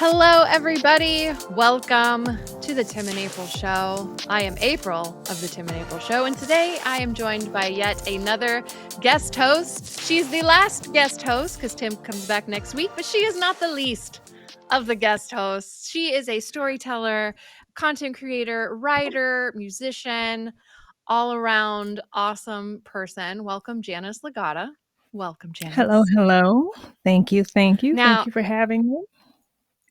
Hello, everybody. Welcome to the Tim and April Show. I am April of the Tim and April Show, and today I am joined by yet another guest host. She's the last guest host because Tim comes back next week, but she is not the least of the guest hosts. She is a storyteller, content creator, writer, musician, all around awesome person. Welcome, Janice Lagata. Welcome, Janice. Hello. Thank you. Now, Thank you for having me.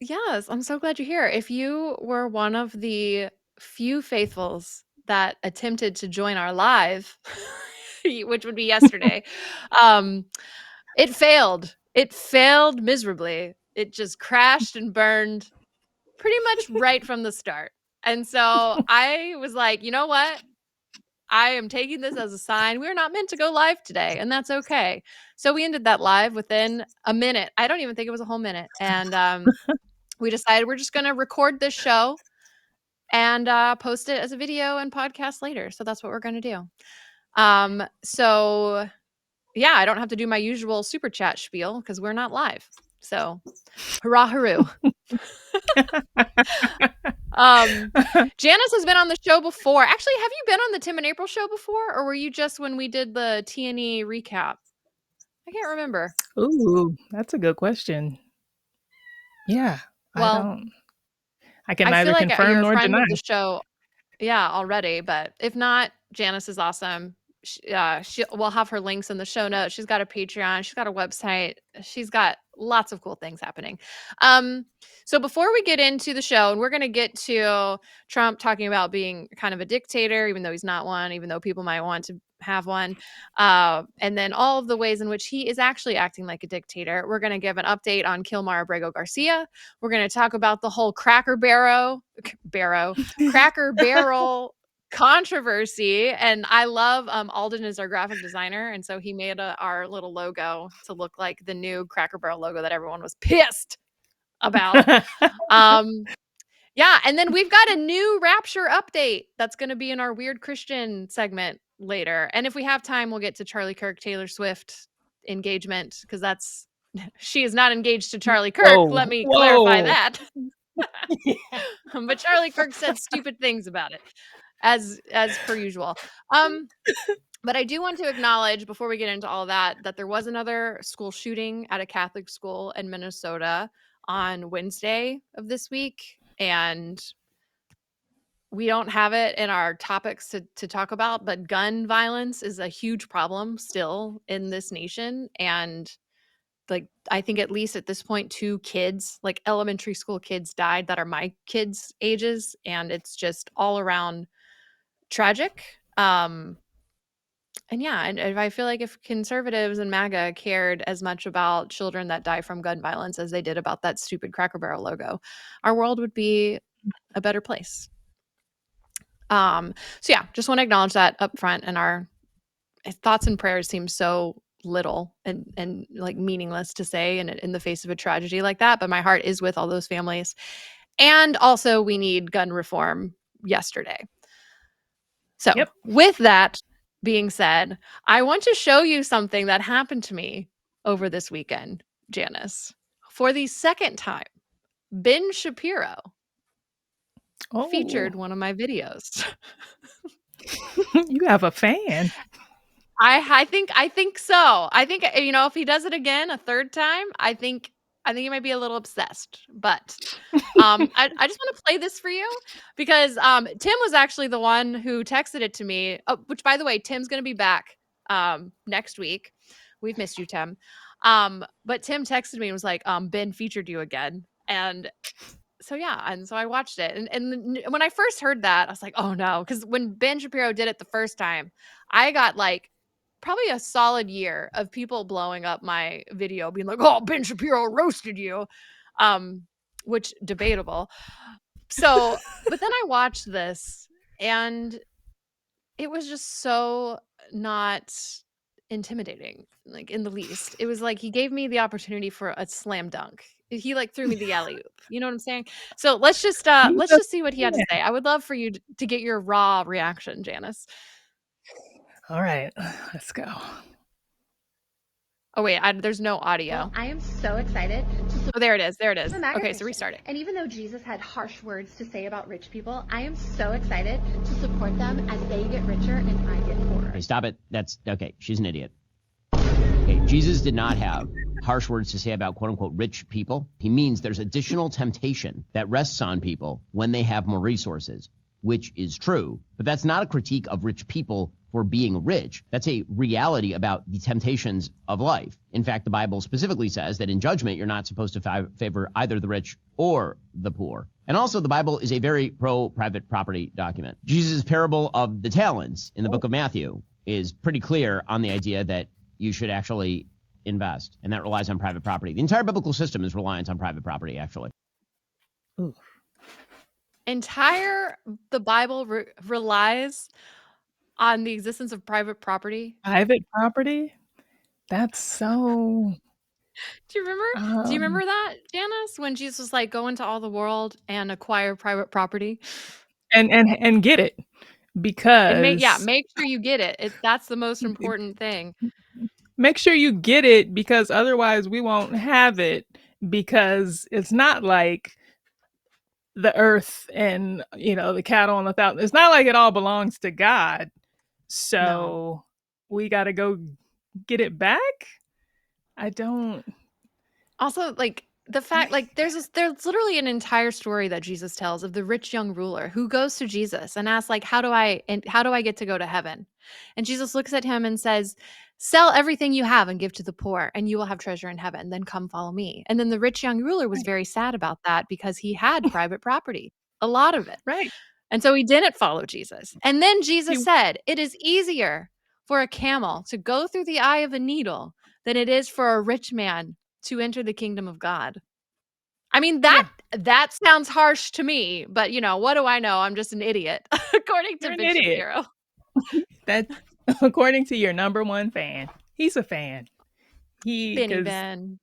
yes, I'm so glad you're here. If you were one of the few faithfuls that attempted to join our live, which would be yesterday, it failed. It failed miserably. It just crashed and burned pretty much right from the start. And so I was like, you know what? I am taking this as a sign we're not meant to go live today, and that's okay. So we ended that live within a minute. I don't even think it was a whole minute. And we decided we're just going to record this show and post it as a video and podcast later. So that's what we're going to do. So yeah, I don't have to do my usual super chat spiel because we're not live. So hurrah, hooroo. Janice has been on the show before. Actually, have you been on the Tim and April show before, or were you just when we did the T&E recap? I can't remember. Ooh, that's a good question. Yeah, Well, I can I neither feel like confirm you're a nor friend deny. of the show. Yeah, already. But if not, Janice is awesome. We'll have her links in the show notes. She's got a Patreon. She's got a website. She's got lots of cool things happening. So before we get into the show, and we're going to get to Trump talking about being kind of a dictator, even though he's not one, even though people might want to have one, and then all of the ways in which he is actually acting like a dictator. We're going to give an update on Kilmargo Garcia. We're going to talk about the whole Cracker Barrel controversy. And I love Alden is our graphic designer, and so he made our little logo to look like the new Cracker Barrel logo that everyone was pissed about. Yeah, and then we've got a new Rapture update that's going to be in our Weird Christian segment later. And if we have time, we'll get to Charlie Kirk, Taylor Swift engagement, because she is not engaged to Charlie Kirk. Let me clarify that. But Charlie Kirk said stupid things about it, as per usual. But I do want to acknowledge before we get into all that there was another school shooting at a Catholic school in Minnesota on Wednesday of this week, and we don't have it in our topics to talk about, but gun violence is a huge problem still in this nation. And like, I think at least at this point, 2 kids, like elementary school kids, died that are my kids' ages, and it's just all around tragic. And yeah, and I feel like if conservatives and MAGA cared as much about children that die from gun violence as they did about that stupid Cracker Barrel logo, our world would be a better place. So yeah, just want to acknowledge that up front, and our thoughts and prayers seem so little and like meaningless to say in the face of a tragedy like that, but my heart is with all those families. And also, we need gun reform yesterday. So with that being said, I want to show you something that happened to me over this weekend, Janice. For the second time, Ben Shapiro featured one of my videos. You have a fan. I think so. I think, if he does it again a third time, I think he might be a little obsessed. But I just want to play this for you because Tim was actually the one who texted it to me. Oh, which, by the way, Tim's going to be back next week. We've missed you, Tim. But Tim texted me and was like, Ben featured you again. And so yeah, and so I watched it, and when I first heard that, I was like, oh no, because when Ben Shapiro did it the first time, I got like probably a solid year of people blowing up my video, being like, oh, Ben Shapiro roasted you, which debatable. So, but then I watched this, and it was just so not intimidating, like in the least. It was like he gave me the opportunity for a slam dunk. He like threw me the alley-oop. You know what I'm saying? So let's just see what he had to say. I would love for you to get your raw reaction, Janice. All right, let's go. Oh, wait, there's no audio. Well, I am so excited to support Oh, there it is. There it is. the MAGA Okay, so Christian. restart it. And even though Jesus had harsh words to say about rich people, I am so excited to support them as they get richer and I get poorer. Okay, stop it. That's okay. She's an idiot. Okay, Jesus did not have harsh words to say about quote unquote rich people. He means there's additional temptation that rests on people when they have more resources, which is true. But that's not a critique of rich people for being rich. That's a reality about the temptations of life. In fact, the Bible specifically says that in judgment, you're not supposed to favor either the rich or the poor. And also, the Bible is a very pro-private property document. Jesus' parable of the talents in the book of Matthew is pretty clear on the idea that you should actually invest, and that relies on private property. The entire biblical system is reliant on private property, actually. Ooh. The Bible relies on the existence of private property. Private property? That's so. Do you remember that, Janice, when Jesus was like, go into all the world and acquire private property? And get it, because make sure you get it. That's the most important thing. Make sure you get it, because otherwise we won't have it, because it's not like the earth and the cattle on the thousand. It's not like it all belongs to God. So we got to go get it back. I don't. Also, like the fact, like there's literally an entire story that Jesus tells of the rich young ruler who goes to Jesus and asks, like, how do I get to go to heaven? And Jesus looks at him and says, sell everything you have and give to the poor, and you will have treasure in heaven. Then come follow me. And then the rich young ruler was very sad about that because he had private property, a lot of it. Right. And so he didn't follow Jesus. And then Jesus said, it is easier for a camel to go through the eye of a needle than it is for a rich man to enter the kingdom of God. I mean, that sounds harsh to me, but what do I know? I'm just an idiot, according to Ben Shapiro. That's according to your number one fan. He's a fan. Benny Ben.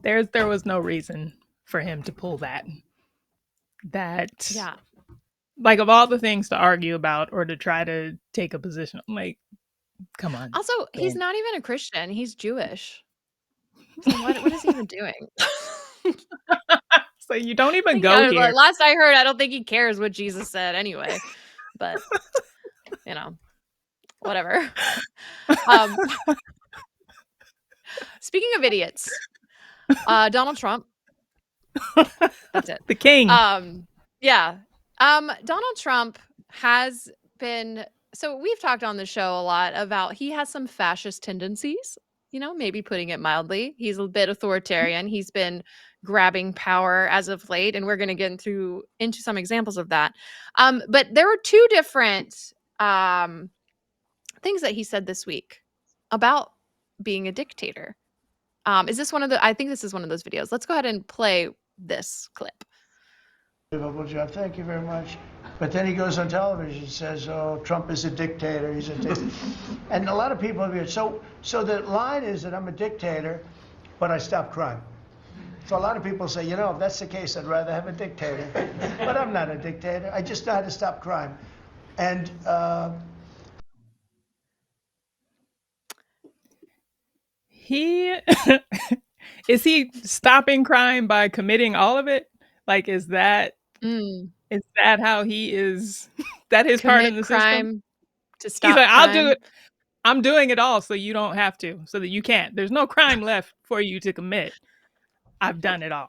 There was no reason for him to pull that. Yeah. Like, of all the things to argue about or to try to take a position, I'm like, come on. Also, he's not even a Christian. He's Jewish. So what is he even doing? So you don't even go here. Last I heard, I don't think he cares what Jesus said anyway. But, whatever. Speaking of idiots, Donald Trump. That's it. The king. Yeah. Donald Trump has been, so we've talked on the show a lot about he has some fascist tendencies, maybe putting it mildly. He's a bit authoritarian. He's been grabbing power as of late, and we're going to get into some examples of that. But there were two different things that he said this week about being a dictator. Is this I think this is one of those videos. Let's go ahead and play this clip. Job. Thank you very much. But then he goes on television and says, oh, Trump is a dictator. He's a dictator. And a lot of people have been, so the line is that I'm a dictator, but I stop crime. So a lot of people say, if that's the case, I'd rather have a dictator. But I'm not a dictator. I just know how to stop crime. And is he stopping crime by committing all of it? Like, is that how he is? That his part in the crime system? To stop. He's like, crime. I'll do it. I'm doing it all, so you don't have to, so that you can't. There's no crime left for you to commit. I've done it all.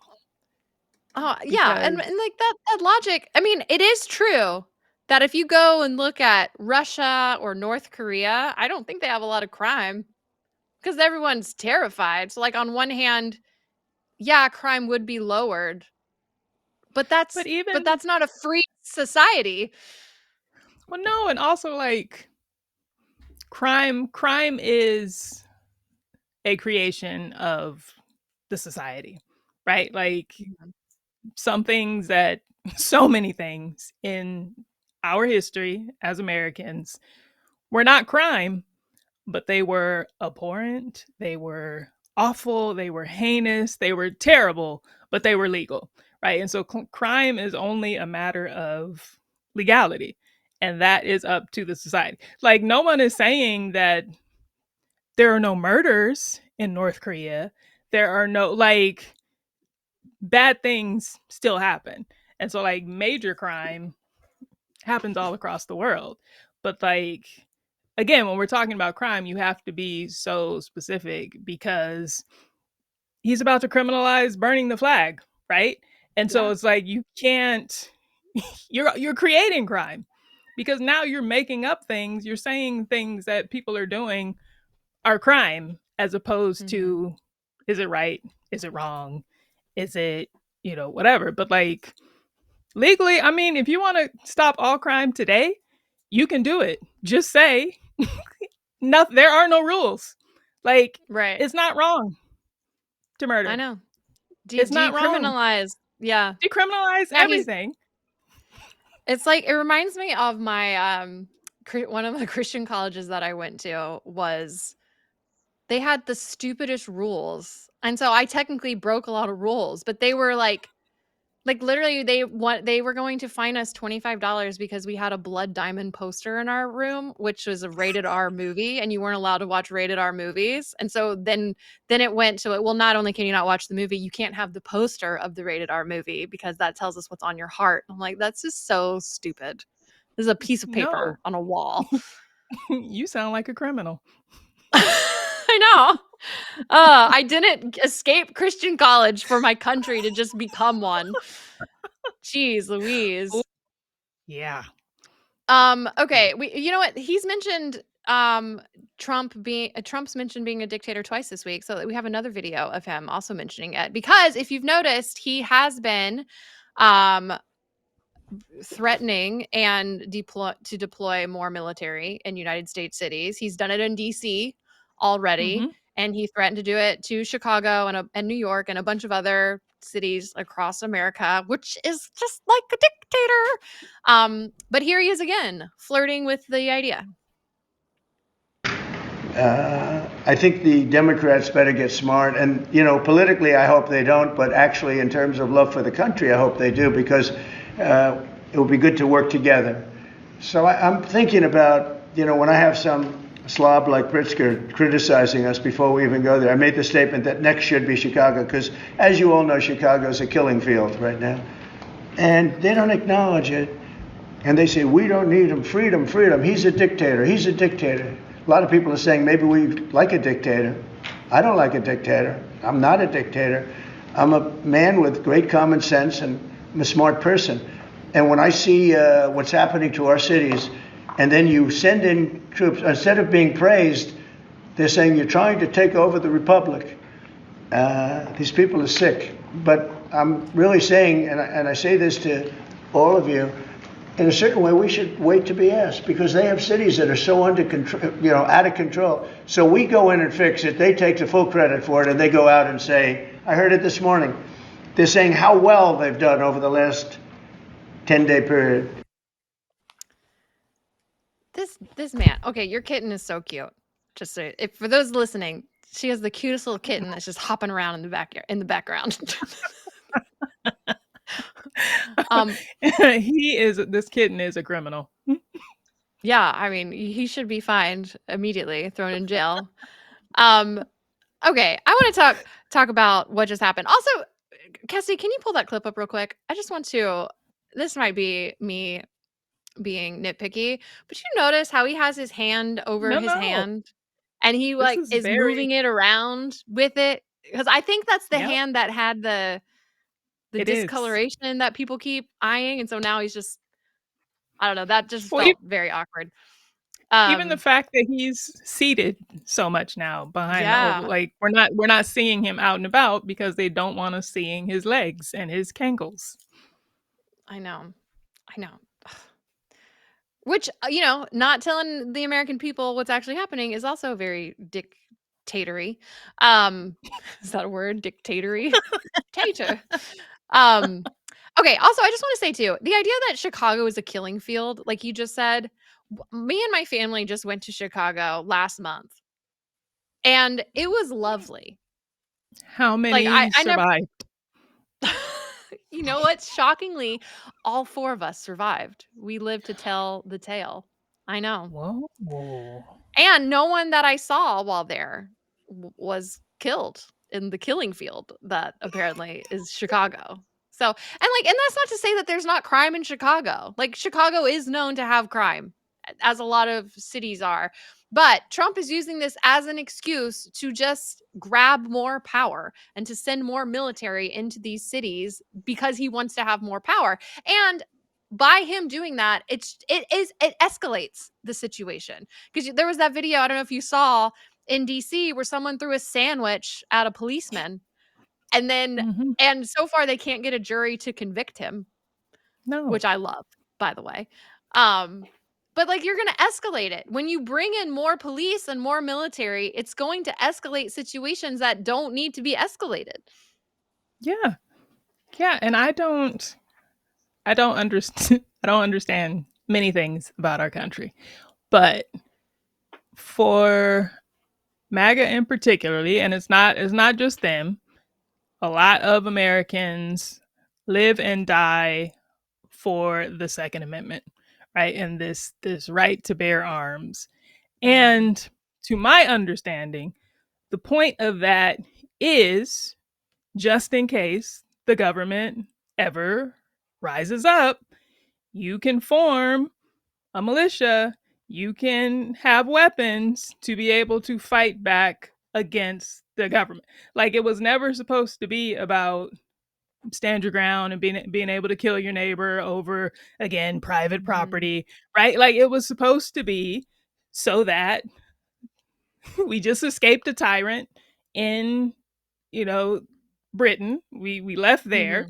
Yeah, and like that logic. I mean, it is true that if you go and look at Russia or North Korea, I don't think they have a lot of crime because everyone's terrified. So, like, on one hand, yeah, crime would be lowered, but that's not a free society. Well, no, and also, like, crime is a creation of the society, right? Like, so many things in our history as Americans were not crime, but they were abhorrent, they were awful, they were heinous, they were terrible, but they were legal, right? And so crime is only a matter of legality, and that is up to the society. Like, no one is saying that there are no murders in North Korea. There are no, like, bad things still happen. And so, like, major crime happens all across the world. But, like, again, when we're talking about crime, you have to be so specific because he's about to criminalize burning the flag, right? And so Yeah. it's like you can't you're creating crime because now you're making up things, you're saying things that people are doing are crime as opposed to is it right? Is it wrong? Is it, whatever. But like legally, I mean, if you want to stop all crime today, you can do it. Just say no, there are no rules. Like Right. it's not wrong to murder. I know. It's not wrong. Decriminalize. Yeah. Decriminalize Yeah, he's everything. it's like it reminds me of my one of the Christian colleges that I went to was they had the stupidest rules. And so I technically broke a lot of rules, but they were like literally they were going to fine us $25 because we had a Blood Diamond poster in our room, which was a rated R movie, and you weren't allowed to watch rated R movies. And so then it went to, well, not only can you not watch the movie, you can't have the poster of the rated R movie because that tells us what's on your heart. I'm like, that's just so stupid. This is a piece of No, paper on a wall. you sound like a criminal. I know. I didn't escape Christian college for my country to just become one. Jeez Louise. Yeah. Okay, you know what? He's mentioned Trump's mentioned being a dictator twice this week, so we have another video of him also mentioning it. Because if you've noticed, he has been threatening and deploy more military in United States cities. He's done it in DC already, and he threatened to do it to Chicago and New York and a bunch of other cities across America, which is just like a dictator. But here he is again, flirting with the idea. I think the Democrats better get smart. And, politically, I hope they don't. But actually, in terms of love for the country, I hope they do, because it would be good to work together. So I'm thinking about, when I have some slob like Pritzker criticizing us before we even go there, I made the statement that next should be Chicago, because as you all know, Chicago is a killing field right now. And they don't acknowledge it. And they say, we don't need him. Freedom, freedom. He's a dictator. He's a dictator. A lot of people are saying maybe we like a dictator. I don't like a dictator. I'm not a dictator. I'm a man with great common sense, and I'm a smart person. And when I see what's happening to our cities, and then you send in troops, instead of being praised, they're saying you're trying to take over the republic. These people are sick. But I'm really saying, and I say this to all of you, in a certain way, we should wait to be asked, because they have cities that are so under control, out of control. So we go in and fix it. They take the full credit for it, and they go out and say, I heard it this morning. They're saying how well they've done over the last 10-day period. This man. Okay, your kitten is so cute. Just so, for those listening, she has the cutest little kitten that's just hopping around in the background. This kitten is a criminal. Yeah, I mean, he should be fined immediately, thrown in jail. Okay, I want to talk about what just happened. Also, Cassie, can you pull that clip up real quick? I just want to. This might be me being nitpicky, but you notice how he has his hand over his hand, and he is moving it around with it, because I think that's the hand that had the discoloration that people keep eyeing, and so now he's just, I don't know, that just felt very awkward. Even the fact that he's seated so much now behind, like we're not seeing him out and about because they don't want us seeing his legs and his cankles. I know. Which, not telling the American people what's actually happening is also very dictatory. Is that a word? Dictatory? Dictator. Okay, also, I just want to say, too, the idea that Chicago is a killing field, like you just said, me and my family just went to Chicago last month, and it was lovely. How many survived? You know what? Shockingly, all 4 of us survived. We lived to tell the tale. I know. Whoa. And no one that I saw while there was killed in the killing field that apparently is Chicago. So, and that's not to say that there's not crime in Chicago. Like, Chicago is known to have crime, as a lot of cities are. But Trump is using this as an excuse to just grab more power and to send more military into these cities because he wants to have more power. And by him doing that, it escalates the situation. Because there was that video, I don't know if you saw, in DC where someone threw a sandwich at a policeman, and then Mhm. and so far they can't get a jury to convict him, No. which I love, by the way. But like, you're going to escalate it. When you bring in more police and more military, it's going to escalate situations that don't need to be escalated. Yeah. Yeah, and I don't understand I don't understand many things about our country. But for MAGA in particularly, and it's not just them, a lot of Americans live and die for the Second Amendment, right? And this right to bear arms. And to my understanding, the point of that is just in case the government ever rises up, you can form a militia, you can have weapons to be able to fight back against the government. Like, it was never supposed to be about stand your ground and being able to kill your neighbor over, again, private property, right? Like, it was supposed to be so that we just escaped a tyrant in, Britain. We left there,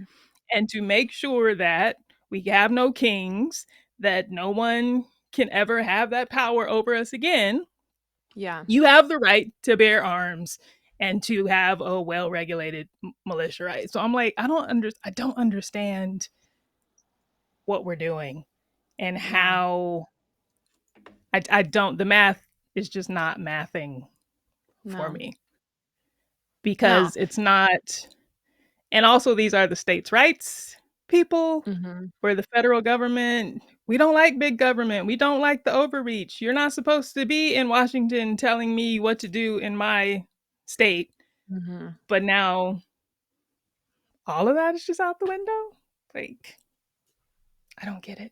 and to make sure that we have no kings, that no one can ever have that power over us again. Yeah. You have the right to bear arms and to have a well-regulated militia, right? So I'm like, I don't understand what we're doing and how I don't, the math is just not mathing for No. me, No. because it's not. And also, these are the states' rights people. We're the federal government. We don't like big government. We don't like the overreach. You're not supposed to be in Washington telling me what to do in my state. But now all of that is just out the window. Like, I don't get it.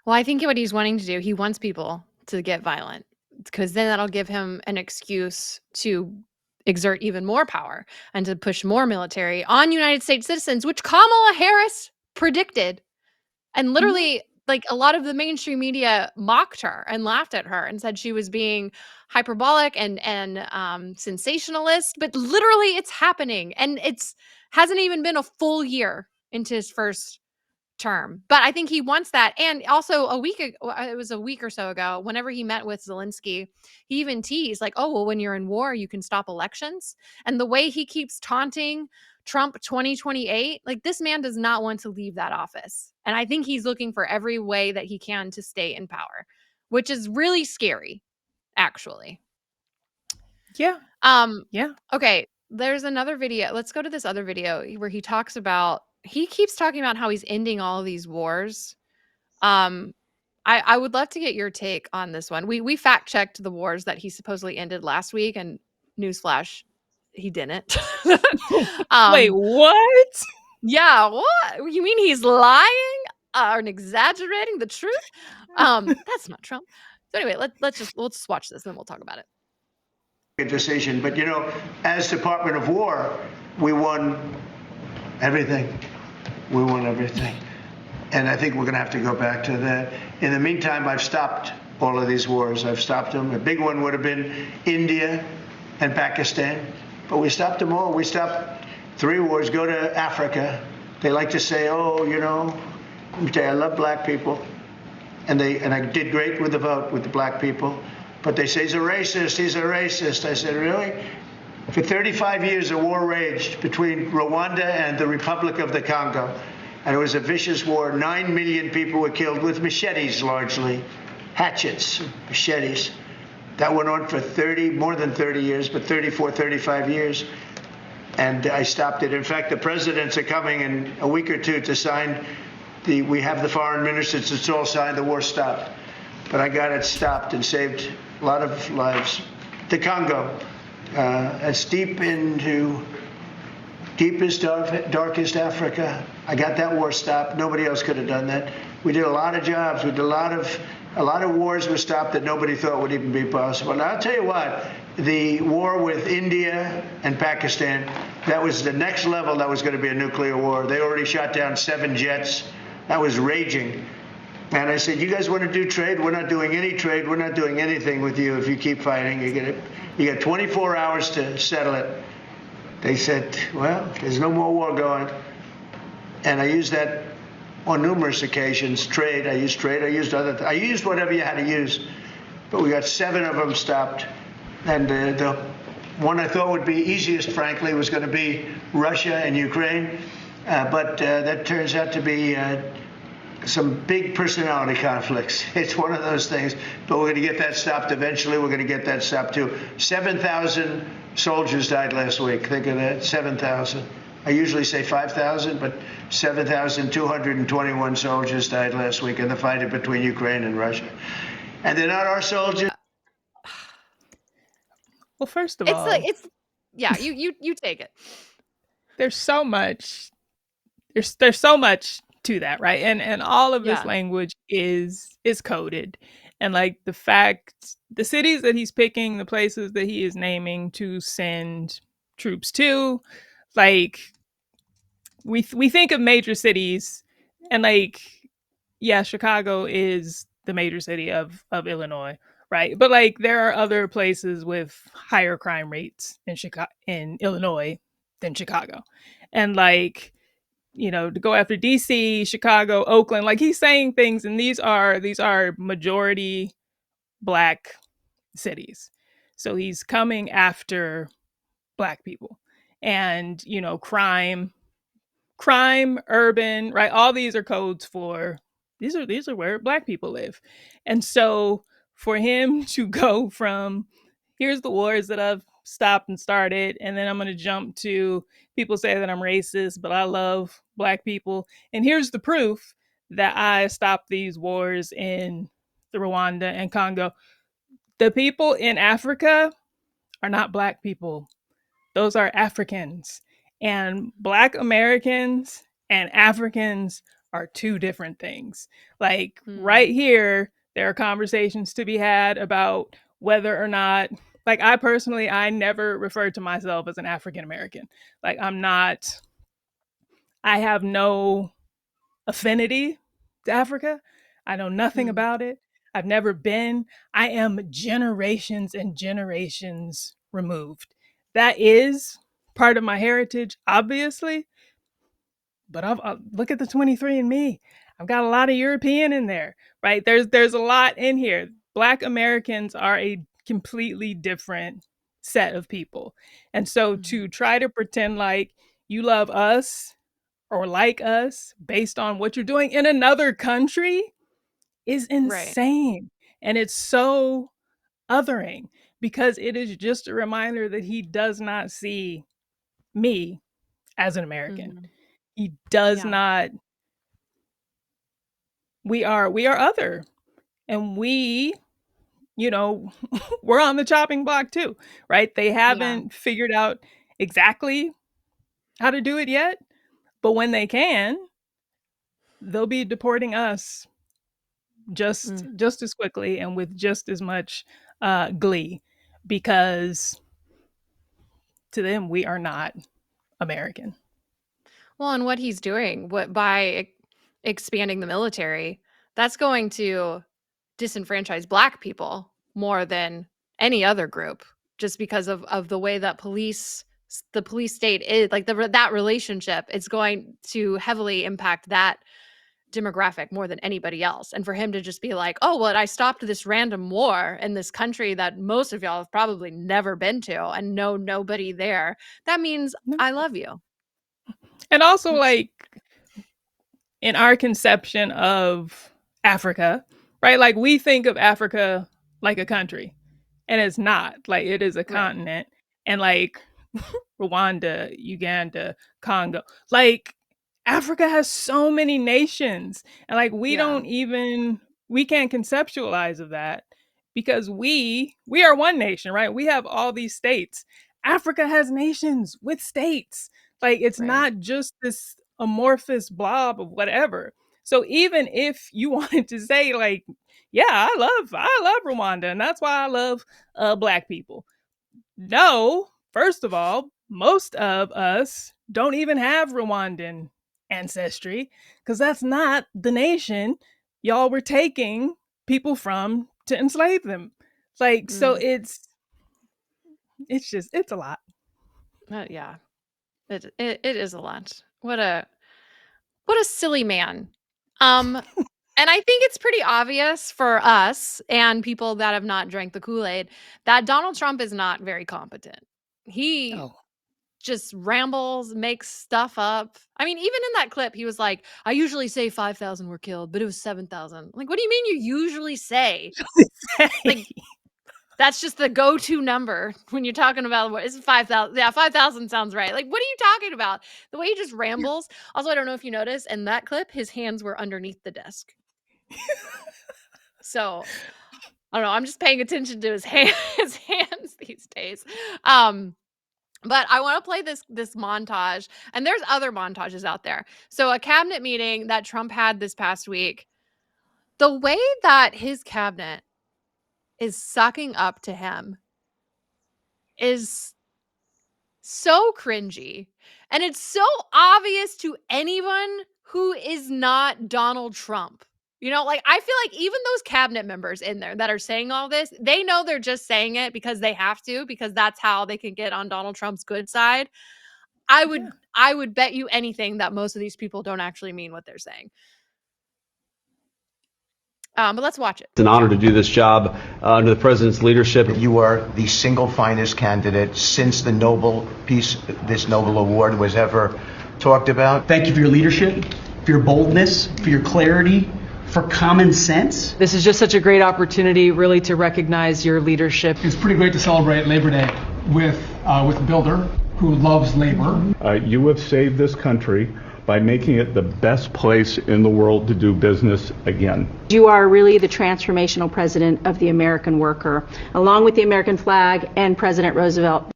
Well, I think what he's wanting to do, he wants people to get violent, because then that'll give him an excuse to exert even more power and to push more military on United States citizens, which Kamala Harris predicted. And literally, like, a lot of the mainstream media mocked her and laughed at her and said she was being hyperbolic and sensationalist. But literally, it's happening, and hasn't even been a full year into his first term. But I think he wants that. And also, it was a week or so ago, whenever he met with Zelensky, he even teased like, oh, well, when you're in war, you can stop elections. And the way he keeps taunting Trump 2028, like, this man does not want to leave that office. And I think he's looking for every way that he can to stay in power, which is really scary, actually. Yeah. Yeah. Okay. There's another video. Let's go to this other video where he keeps talking about how he's ending all of these wars. I would love to get your take on this one. We fact checked the wars that he supposedly ended last week, and newsflash, he didn't. Wait, what? Yeah, what? You mean he's lying or exaggerating the truth? That's not Trump. So anyway, let's just watch this and then we'll talk about it. Decision, but as Department of War, we won everything. We won everything. And I think we're going to have to go back to that. In the meantime, I've stopped all of these wars. I've stopped them. A big one would have been India and Pakistan, but we stopped them all. We stopped 3 wars. Go to Africa. They like to say, oh, let me tell you, I love black people. And I did great with the vote with the black people. But they say he's a racist, he's a racist. I said, really? For 35 years, a war raged between Rwanda and the Republic of the Congo. And it was a vicious war. 9 million people were killed with machetes, largely. Hatchets, machetes. That went on for more than 30 years, but 34, 35 years. And I stopped it. In fact, the presidents are coming in a week or two to sign we have the foreign ministers, it's all signed, the war stopped. but I got it stopped and saved a lot of lives. The Congo, it's deep into deepest, darkest Africa. I got that war stopped. Nobody else could have done that. We did a lot of jobs. We did a lot of wars were stopped that nobody thought would even be possible. And I'll tell you what, the war with India and Pakistan, that was the next level. That was going to be a nuclear war. They already shot down 7 jets. That was raging. And I said, you guys want to do trade? We're not doing any trade. We're not doing anything with you if you keep fighting. You got 24 hours to settle it. They said, well, there's no more war going. And I used that on numerous occasions. Trade, I used I used whatever you had to use. But we got 7 of them stopped. And the one I thought would be easiest, frankly, was going to be Russia and Ukraine. But that turns out to be some big personality conflicts. It's one of those things. But we're going to get that stopped eventually. We're going to get that stopped too. 7,000 soldiers died last week. Think of that, 7,000. I usually say 5,000, but 7,221 soldiers died last week in the fight between Ukraine and Russia. And they're not our soldiers. Well, first of all, you take it. There's so much. There's so much to that, right? And all of this language is coded. And like the cities that he's picking, the places that he is naming to send troops to, like we think of major cities, and like, yeah, Chicago is the major city of Illinois, right? But like there are other places with higher crime rates in Illinois than Chicago. And like, you know, to go after DC, Chicago, Oakland, like he's saying things, and these are majority Black cities. So he's coming after Black people. And, you know, crime, urban, right? All these are codes for these are where Black people live. And so for him to go from here's the wars that I've stopped and started, and then I'm going to jump to people say that I'm racist, but I love Black people, and here's the proof that I stopped these wars in the Rwanda and Congo. The people in Africa are not Black people. Those are Africans. And Black Americans and Africans are 2 different things. Like right here, there are conversations to be had about whether or not, like I never refer to myself as an African American. Like I have no affinity to Africa. I know nothing about it. I've never been. I am generations and generations removed. That is part of my heritage, obviously. But I'll look at the 23andMe. I've got a lot of European in there, right? There's a lot in here. Black Americans are a completely different set of people. And so to try to pretend like you love us or like us based on what you're doing in another country is insane. Right. And it's so othering because it is just a reminder that he does not see me as an American. He does not. We are other, and we, you know, we're on the chopping block too, right? They haven't figured out exactly how to do it yet, but when they can, they'll be deporting us just as quickly and with just as much glee, because to them we are not American. Well, and what he's doing, by expanding the military, that's going to disenfranchise Black people more than any other group, just because of the way that the police state is, like that relationship. It's going to heavily impact that demographic more than anybody else. And for him to just be like, oh, well, I stopped this random war in this country that most of y'all have probably never been to and know nobody there, that means I love you. And also, like, in our conception of Africa, right? Like, we think of Africa like a country, and it's not. Like, it is a continent. And like Rwanda, Uganda, Congo, like Africa has so many nations, and like we don't even we can't conceptualize of that because we are one nation, right? We have all these states. Africa has nations with states. Like, it's Right. not just this amorphous blob of whatever. So even if you wanted to say, like, yeah, I love Rwanda, and that's why I love Black people. No, first of all, most of us don't even have Rwandan ancestry because that's not the nation y'all were taking people from to enslave them. Like, so Mm. it's a lot. Yeah, it is a lot. What a silly man. And I think it's pretty obvious for us and people that have not drank the Kool-Aid that Donald Trump is not very competent. He Oh, just rambles, makes stuff up. I mean, even in that clip, he was like, I usually say 5,000 were killed, but it was 7,000. Like, what do you mean you usually say? Like, that's just the go-to number when you're talking about what is 5,000. Yeah, 5,000 sounds right. Like, what are you talking about? The way he just rambles. Also, I don't know if you noticed in that clip, his hands were underneath the desk. So I don't know. I'm just paying attention to his hands these days. But I want to play this montage, and there's other montages out there. So a cabinet meeting that Trump had this past week, the way that his cabinet is sucking up to him is so cringy. And it's so obvious to anyone who is not Donald Trump. You know, like, I feel like even those cabinet members in there that are saying all this, they know they're just saying it because they have to, because that's how they can get on Donald Trump's good side. I would yeah. I would bet you anything that most of these people don't actually mean what they're saying. But let's watch it. It's an honor to do this job under the president's leadership. You are the single finest candidate since the Nobel Peace, this Nobel Award was ever talked about. Thank you for your leadership, for your boldness, for your clarity, for common sense. This is just such a great opportunity, really, to recognize your leadership. It's pretty great to celebrate Labor Day with a builder who loves labor. You have saved this country by making it the best place in the world to do business again. You are really the transformational president of the American worker, along with the American flag and President Roosevelt.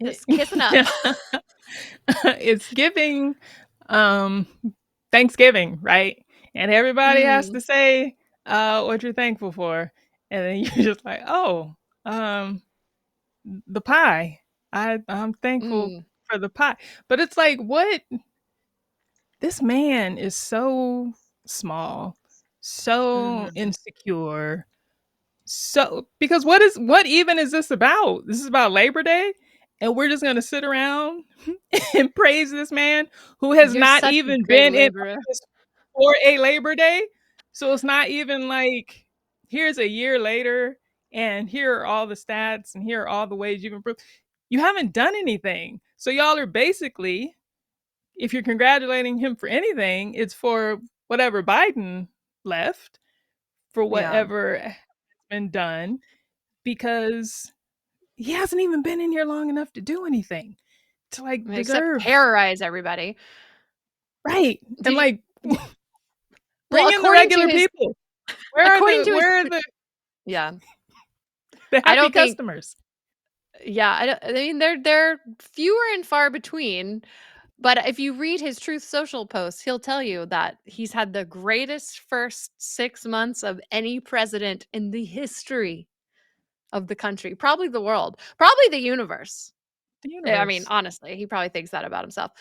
Just kissing up. It's giving Thanksgiving, right? And everybody has to say what you're thankful for. And then you're just like, oh, the pie. I'm thankful for the pie. But it's like, what? This man is so small, so insecure. So, because what even is this about? This is about Labor Day, and we're just gonna sit around and praise this man who has not even been in office for a Labor Day. So it's not even like, here's a year later, and here are all the stats, and here are all the ways you've improved. You haven't done anything. So y'all are basically, if you're congratulating him for anything, it's for whatever Biden left, for whatever has been done, because he hasn't even been in here long enough to do anything to, like, deserve terrorize everybody. Right. And like, bring in the according to regular his- people. Where according to his- are the Yeah. the happy I don't think- customers? Yeah, I mean, they're fewer and far between. But if you read his Truth Social posts, he'll tell you that he's had the greatest first 6 months of any president in the history of the country, probably the world, probably the universe. I mean, honestly, he probably thinks that about himself.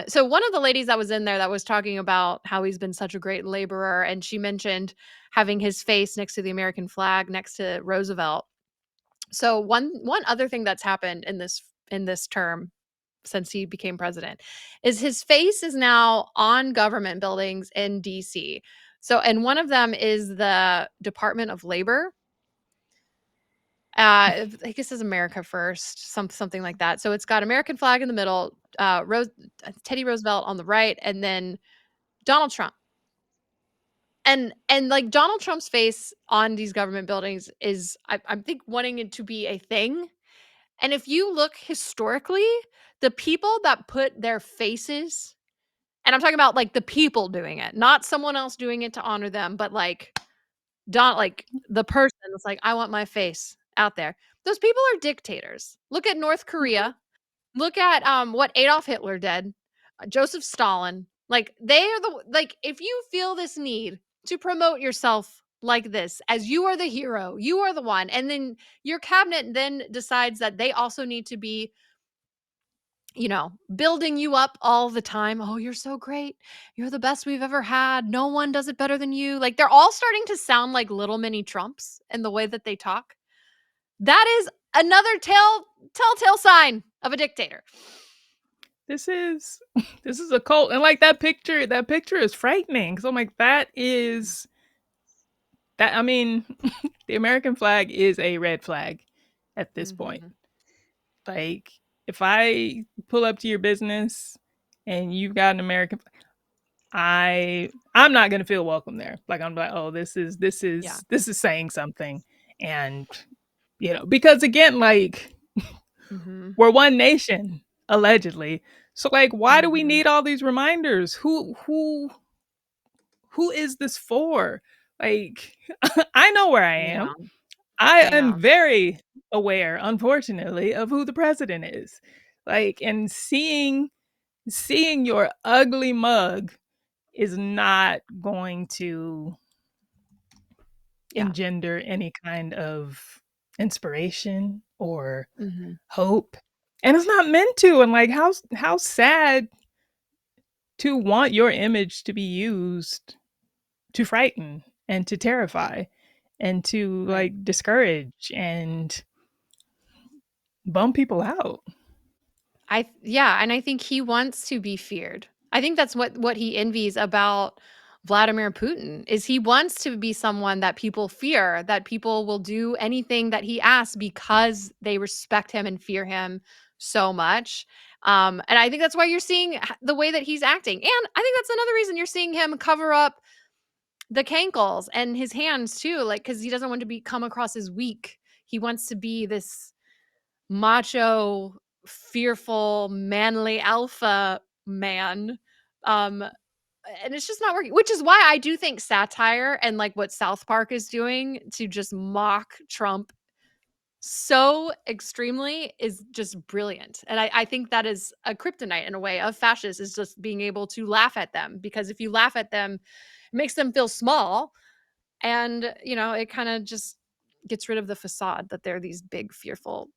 So one of the ladies that was in there that was talking about how he's been such a great laborer, and she mentioned having his face next to the American flag, next to Roosevelt. So one other thing that's happened in this term since he became president is his face is now on government buildings in DC. So, and one of them is the Department of Labor. I guess it's America First, something like that. So it's got American flag in the middle, Teddy Roosevelt on the right, and then Donald Trump. And like, Donald Trump's face on these government buildings is, I think, wanting it to be a thing. And if you look historically, the people that put their faces, and I'm talking about like the people doing it, not someone else doing it to honor them, but like the person that's like, I want my face out there. Those people are dictators. Look at North Korea. Look at what Adolf Hitler did, Joseph Stalin. Like they are if you feel this need to promote yourself like this, as you are the hero, you are the one, and then your cabinet then decides that they also need to be, building you up all the time. Oh, you're so great. You're the best we've ever had. No one does it better than you. Like they're all starting to sound like little mini Trumps in the way that they talk. That is another telltale sign of a dictator. This is a cult, and like that picture is frightening because I'm like, I mean, the American flag is a red flag at this point. Like, if I pull up to your business and you've got an American flag, I'm not gonna feel welcome there. Like I'm like, oh, this is saying something, and because again, like we're one nation allegedly. So like, why do we need all these reminders? Who is this for? Like, I know where I am. I am very aware, unfortunately, of who the president is. Like, and seeing your ugly mug is not going to engender any kind of inspiration or hope. And it's not meant to. And like, how sad to want your image to be used to frighten and to terrify and to like discourage and bum people out. And I think he wants to be feared. I think that's what he envies about Vladimir Putin is he wants to be someone that people fear, that people will do anything that he asks because they respect him and fear him so much. And I think that's why you're seeing the way that he's acting. And I think that's another reason you're seeing him cover up the cankles and his hands too, like because he doesn't want to come across as weak. He wants to be this macho, fearful, manly alpha man. And it's just not working, which is why I do think satire and like what South Park is doing to just mock Trump so extremely is just brilliant. And I think that is a kryptonite in a way of fascists, is just being able to laugh at them, because if you laugh at them, it makes them feel small. And, it kind of just gets rid of the facade that they're these big, fearful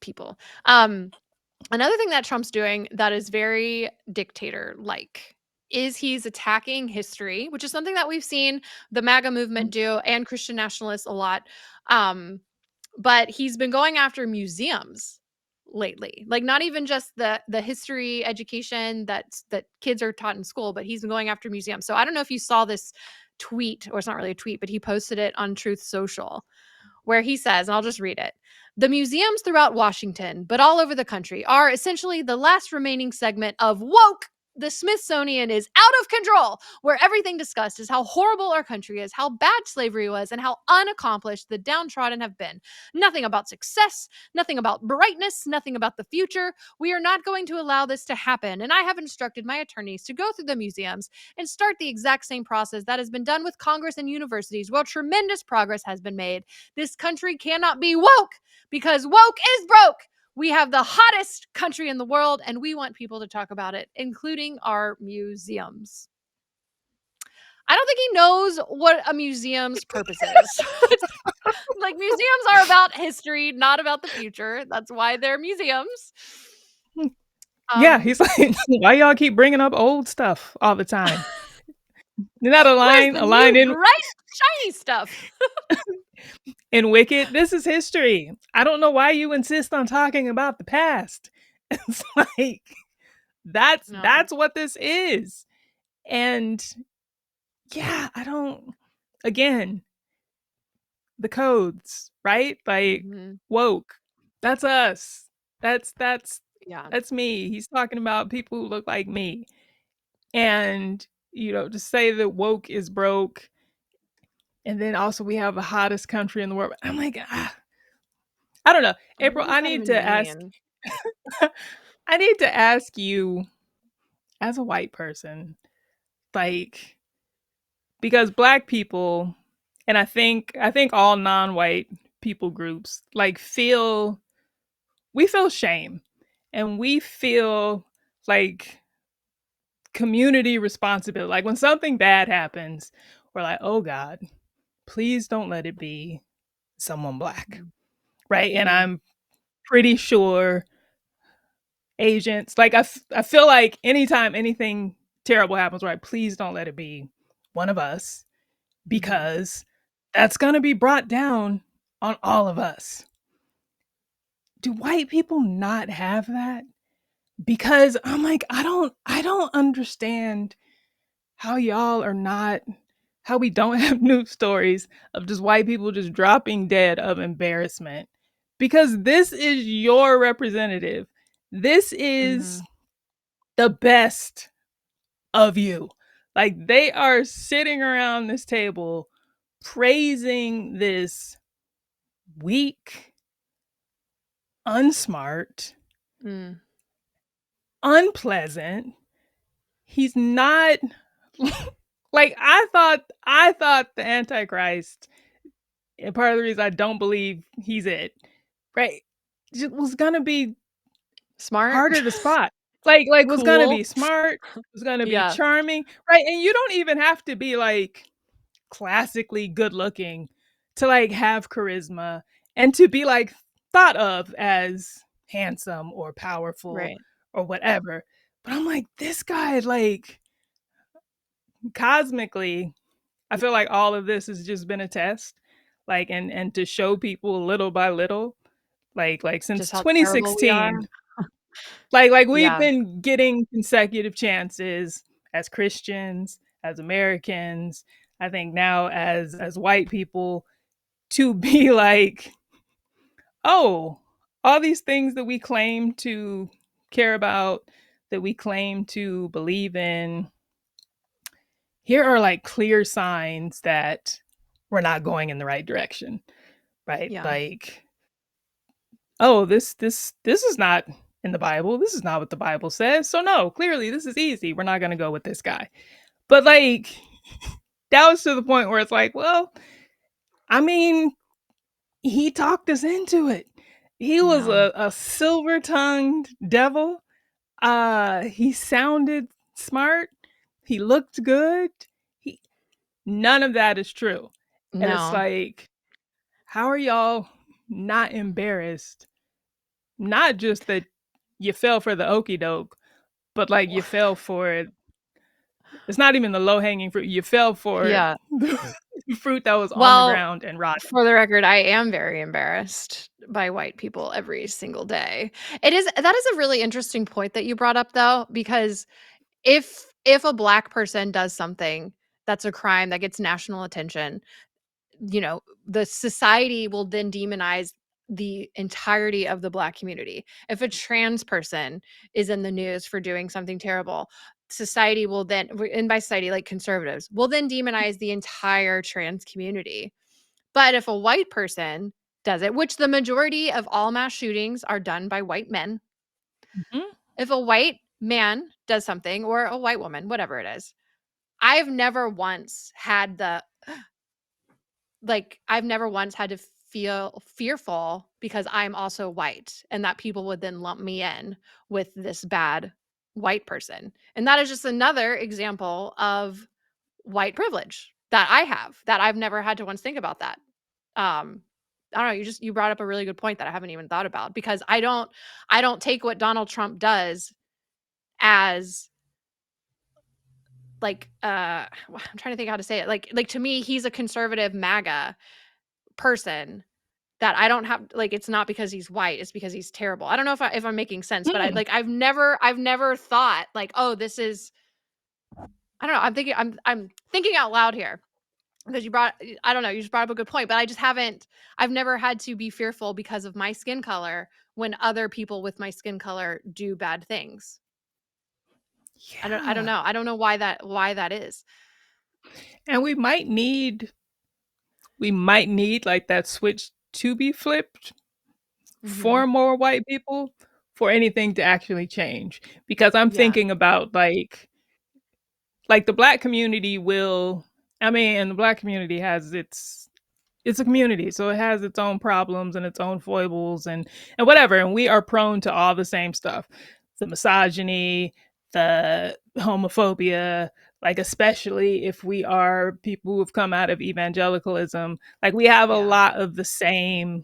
people. Another thing that Trump's doing that is very dictator-like is he's attacking history, which is something that we've seen the MAGA movement do and Christian nationalists a lot. But he's been going after museums lately, like not even just the history education that kids are taught in school, but he's been going after museums. So I don't know if you saw this tweet, or it's not really a tweet, but he posted it on Truth Social, where he says, and I'll just read it: the museums throughout Washington, but all over the country, are essentially the last remaining segment of woke. The Smithsonian is out of control, where everything discussed is how horrible our country is, how bad slavery was, and how unaccomplished the downtrodden have been. Nothing about success, nothing about brightness, nothing about the future. We are not going to allow this to happen, and I have instructed my attorneys to go through the museums and start the exact same process that has been done with Congress and universities, while tremendous progress has been made. This country cannot be woke, because woke is broke. We have the hottest country in the world, and we want people to talk about it, including our museums. I don't think he knows what a museum's purpose is. Like, museums are about history, not about the future. That's why they're museums. Yeah, he's like, why y'all keep bringing up old stuff all the time? Isn't that a line in bright, shiny stuff? In Wicked? This is history. I don't know why you insist on talking about the past. It's like that's what this is. And yeah, again, the codes, right? Like woke. That's us. That's me. He's talking about people who look like me. And to say that woke is broke, and then also we have the hottest country in the world. I'm like, I don't know. I mean, April, what does that even mean? I need to ask you as a white person, like, because Black people, and I think all non-white people groups, like, we feel shame, and we feel like community responsibility. Like, when something bad happens, we're like, oh God, please don't let it be someone Black, right? And Mhm. I'm pretty sure agents, like, I feel like anytime anything terrible happens, right, please don't let it be one of us, because that's going to be brought down on all of us. Do white people not have that? Because I'm like, I don't understand how y'all are not, how we don't have news stories of just white people just dropping dead of embarrassment, because this is your representative. This is the best of you. Like, they are sitting around this table praising this weak, unsmart, Mm. unpleasant. He's not like, I thought the Antichrist, and part of the reason I don't believe he's it, right, was gonna be Smart? harder to spot. Like was gonna Cool? be smart, was gonna be Yeah. charming, right? And you don't even have to be like classically good looking to like have charisma and to be like thought of as handsome or powerful Right. or whatever. But I'm like, this guy, like, cosmically, I feel like all of this has just been a test, like, and to show people little by little, like since Just how terrible we are? 2016, like we've Yeah. been getting consecutive chances as Christians, as Americans, I think now as white people, to be like, oh, all these things that we claim to care about, that we claim to believe in, here are like clear signs that we're not going in the right direction, right? Yeah. Like, oh, this is not in the Bible. This is not what the Bible says. So no, clearly this is easy. We're not going to go with this guy. But like, that was to the point where it's like, well, I mean, he talked us into it. He was Yeah. a silver-tongued devil. He sounded smart. He looked good. He None of that is true. And it's No. like, how are y'all not embarrassed? Not just that you fell for the okey doke, but like you fell for it. It's not even the low hanging fruit. You fell for Yeah. the fruit that was on the Well, ground and rotten. for the record, I am very embarrassed by white people every single day. That is a really interesting point that you brought up, though, because if a Black person does something that's a crime that gets national attention, the society will then demonize the entirety of the Black community. If a trans person is in the news for doing something terrible, society will then, and by society, like conservatives, will then demonize the entire trans community. But if a white person does it, which the majority of all mass shootings are done by white men, if a white man does something, or a white woman, whatever it is, I've never once had to feel fearful because I'm also white, and that people would then lump me in with this bad white person. And that is just another example of white privilege that I have, that I've never had to once think about that. I don't know, you brought up a really good point that I haven't even thought about, because I don't take what Donald Trump does as like I'm trying to think how to say it. Like to me, he's a conservative MAGA person that I don't have, like, it's not because he's white, it's because he's terrible. I don't know if I'm making sense, but I've never thought like, oh, this is, I don't know, I'm thinking out loud here, because I don't know, you just brought up a good point, but I've never had to be fearful because of my skin color when other people with my skin color do bad things. Yeah. I don't know. I don't know why that is. And we might need like that switch to be flipped for more white people for anything to actually change. Because I'm thinking about like the Black community will, I mean, and the Black community has it's a community, so it has its own problems and its own foibles and whatever, and we are prone to all the same stuff, the misogyny, the homophobia, like especially if we are people who have come out of evangelicalism, like we have a lot of the same.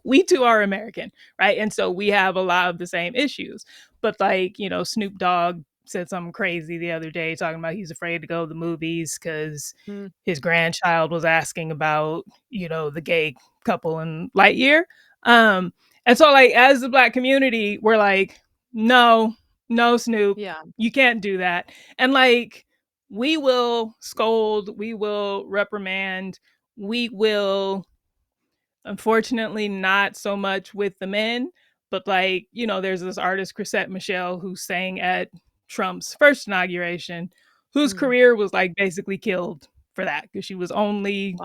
We too are American, right? And so we have a lot of the same issues. But like, Snoop Dogg said something crazy the other day talking about he's afraid to go to the movies because his grandchild was asking about, the gay couple in Lightyear. And so like as the Black community, we're like, no, Snoop, you can't do that. And like we will scold, we will reprimand, we will. Unfortunately, not so much with the men, but like, there's this artist, Chrisette Michelle, who sang at Trump's first inauguration, whose career was like basically killed for that because she was only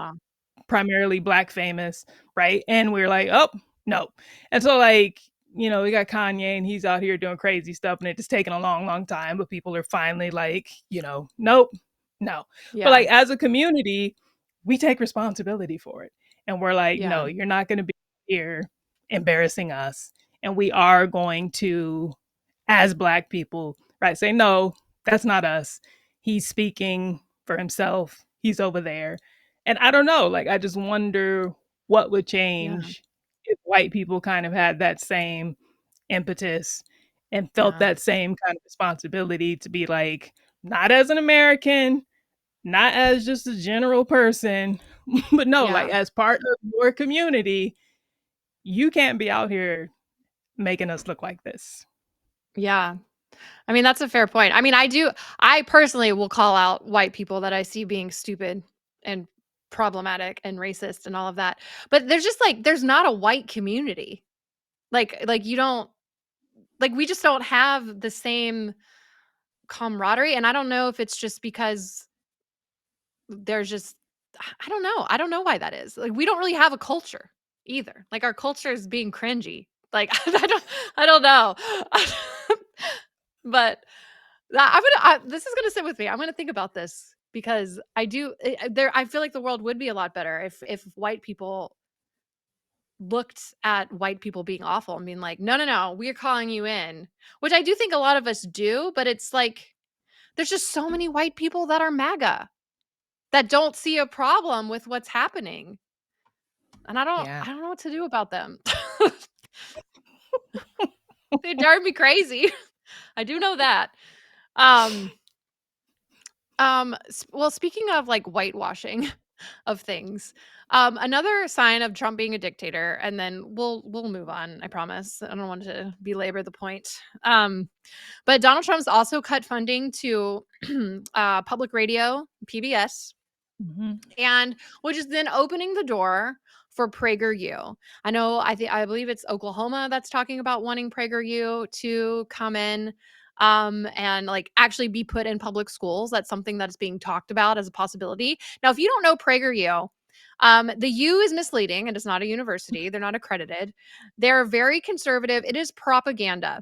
primarily Black famous, right? And we're like, oh, no. And so like, we got Kanye and he's out here doing crazy stuff and it's taken a long, long time, but people are finally like, nope, no. But like as a community, we take responsibility for it. And we're like, no, you're not going to be here embarrassing us. And we are going to, as Black people, right, say, no, that's not us. He's speaking for himself. He's over there. And I don't know, like, I just wonder what would change if white people kind of had that same impetus and felt that same kind of responsibility to be like, not as an American, not as just a general person, but no, like as part of your community, you can't be out here making us look like this. Yeah. I mean, that's a fair point. I mean, I personally will call out white people that I see being stupid and problematic and racist and all of that. But there's just like, there's not a white community. Like you don't, like we just don't have the same camaraderie. And I don't know if it's just because there's just, I don't know. I don't know why that is. Like we don't really have a culture either. Like our culture is being cringy. Like I don't know. But this is gonna sit with me. I'm gonna think about this because I feel like the world would be a lot better if white people looked at white people being awful and being like, no, we're calling you in, which I do think a lot of us do, but it's like there's just so many white people that are MAGA that don't see a problem with what's happening, and I don't know what to do about them. They drive me crazy. I do know that. Well, speaking of like whitewashing of things, another sign of Trump being a dictator, and then we'll move on. I promise. I don't want to belabor the point. But Donald Trump's also cut funding to public radio, PBS, and which is then opening the door for PragerU. I know. I believe it's Oklahoma that's talking about wanting PragerU to come in and like actually be put in public schools. That's something that's being talked about as a possibility. Now, if you don't know PragerU, the U is misleading. It is not a university. They're not accredited. They're very conservative. It is propaganda.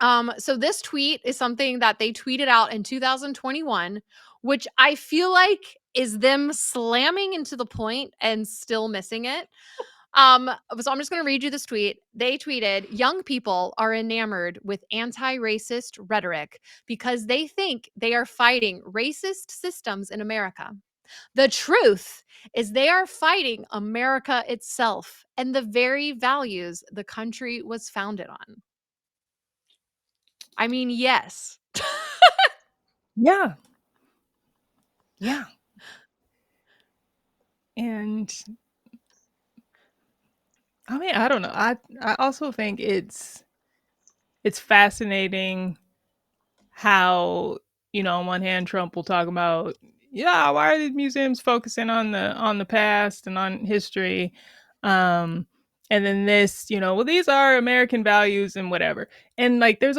So this tweet is something that they tweeted out in 2021, which I feel like is them slamming into the point and still missing it. So I'm just going to read you this tweet. They tweeted, young people are enamored with anti-racist rhetoric because they think they are fighting racist systems in America. The truth is they are fighting America itself and the very values the country was founded on. I mean, yes. Yeah. And I mean, I don't know. I also think it's fascinating how, on one hand Trump will talk about, why are these museums focusing on the past and on history? And then this, well, these are American values and whatever. And like there's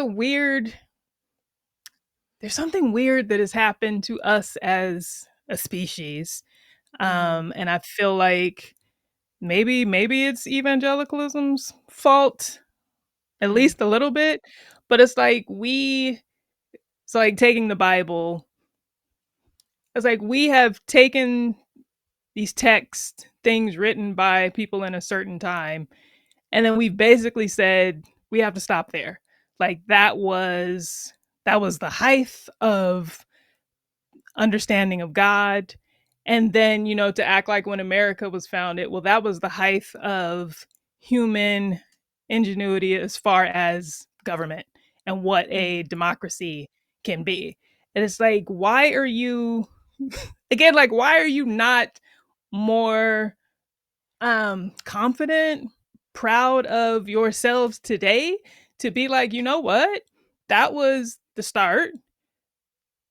something weird that has happened to us as a species. And I feel like maybe it's evangelicalism's fault, at least a little bit, but it's like it's like taking the Bible. It's like we have taken these text things written by people in a certain time, and then we've basically said we have to stop there. Like that was the height of understanding of God. And then, to act like when America was founded, well, that was the height of human ingenuity as far as government and what a democracy can be. And it's like, why are you, again, like, why are you not more confident, proud of yourselves today to be like, you know what? That was the start,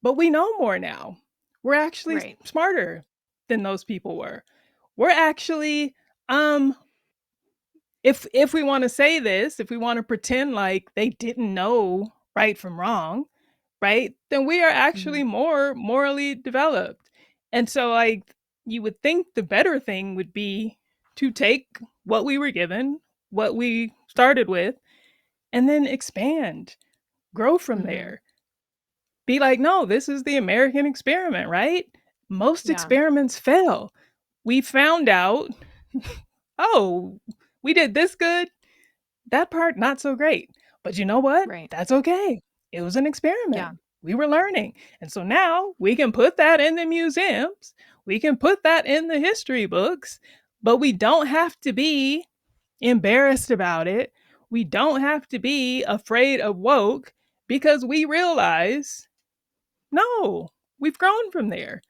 but we know more now. We're actually smarter than those people were. We're actually if we want to say this, if we want to pretend like they didn't know right from wrong, right? Then we are actually more morally developed. And so like you would think the better thing would be to take what we were given, what we started with, and then expand, grow from there. Be like, no, this is the American experiment, right? Most experiments fail. We found out, oh, we did this good, that part not so great. But you know what? That's okay. It was an experiment. We were learning. And so now we can put that in the museums. We can put that in the history books, but we don't have to be embarrassed about it. We don't have to be afraid of woke because we realize, no, we've grown from there.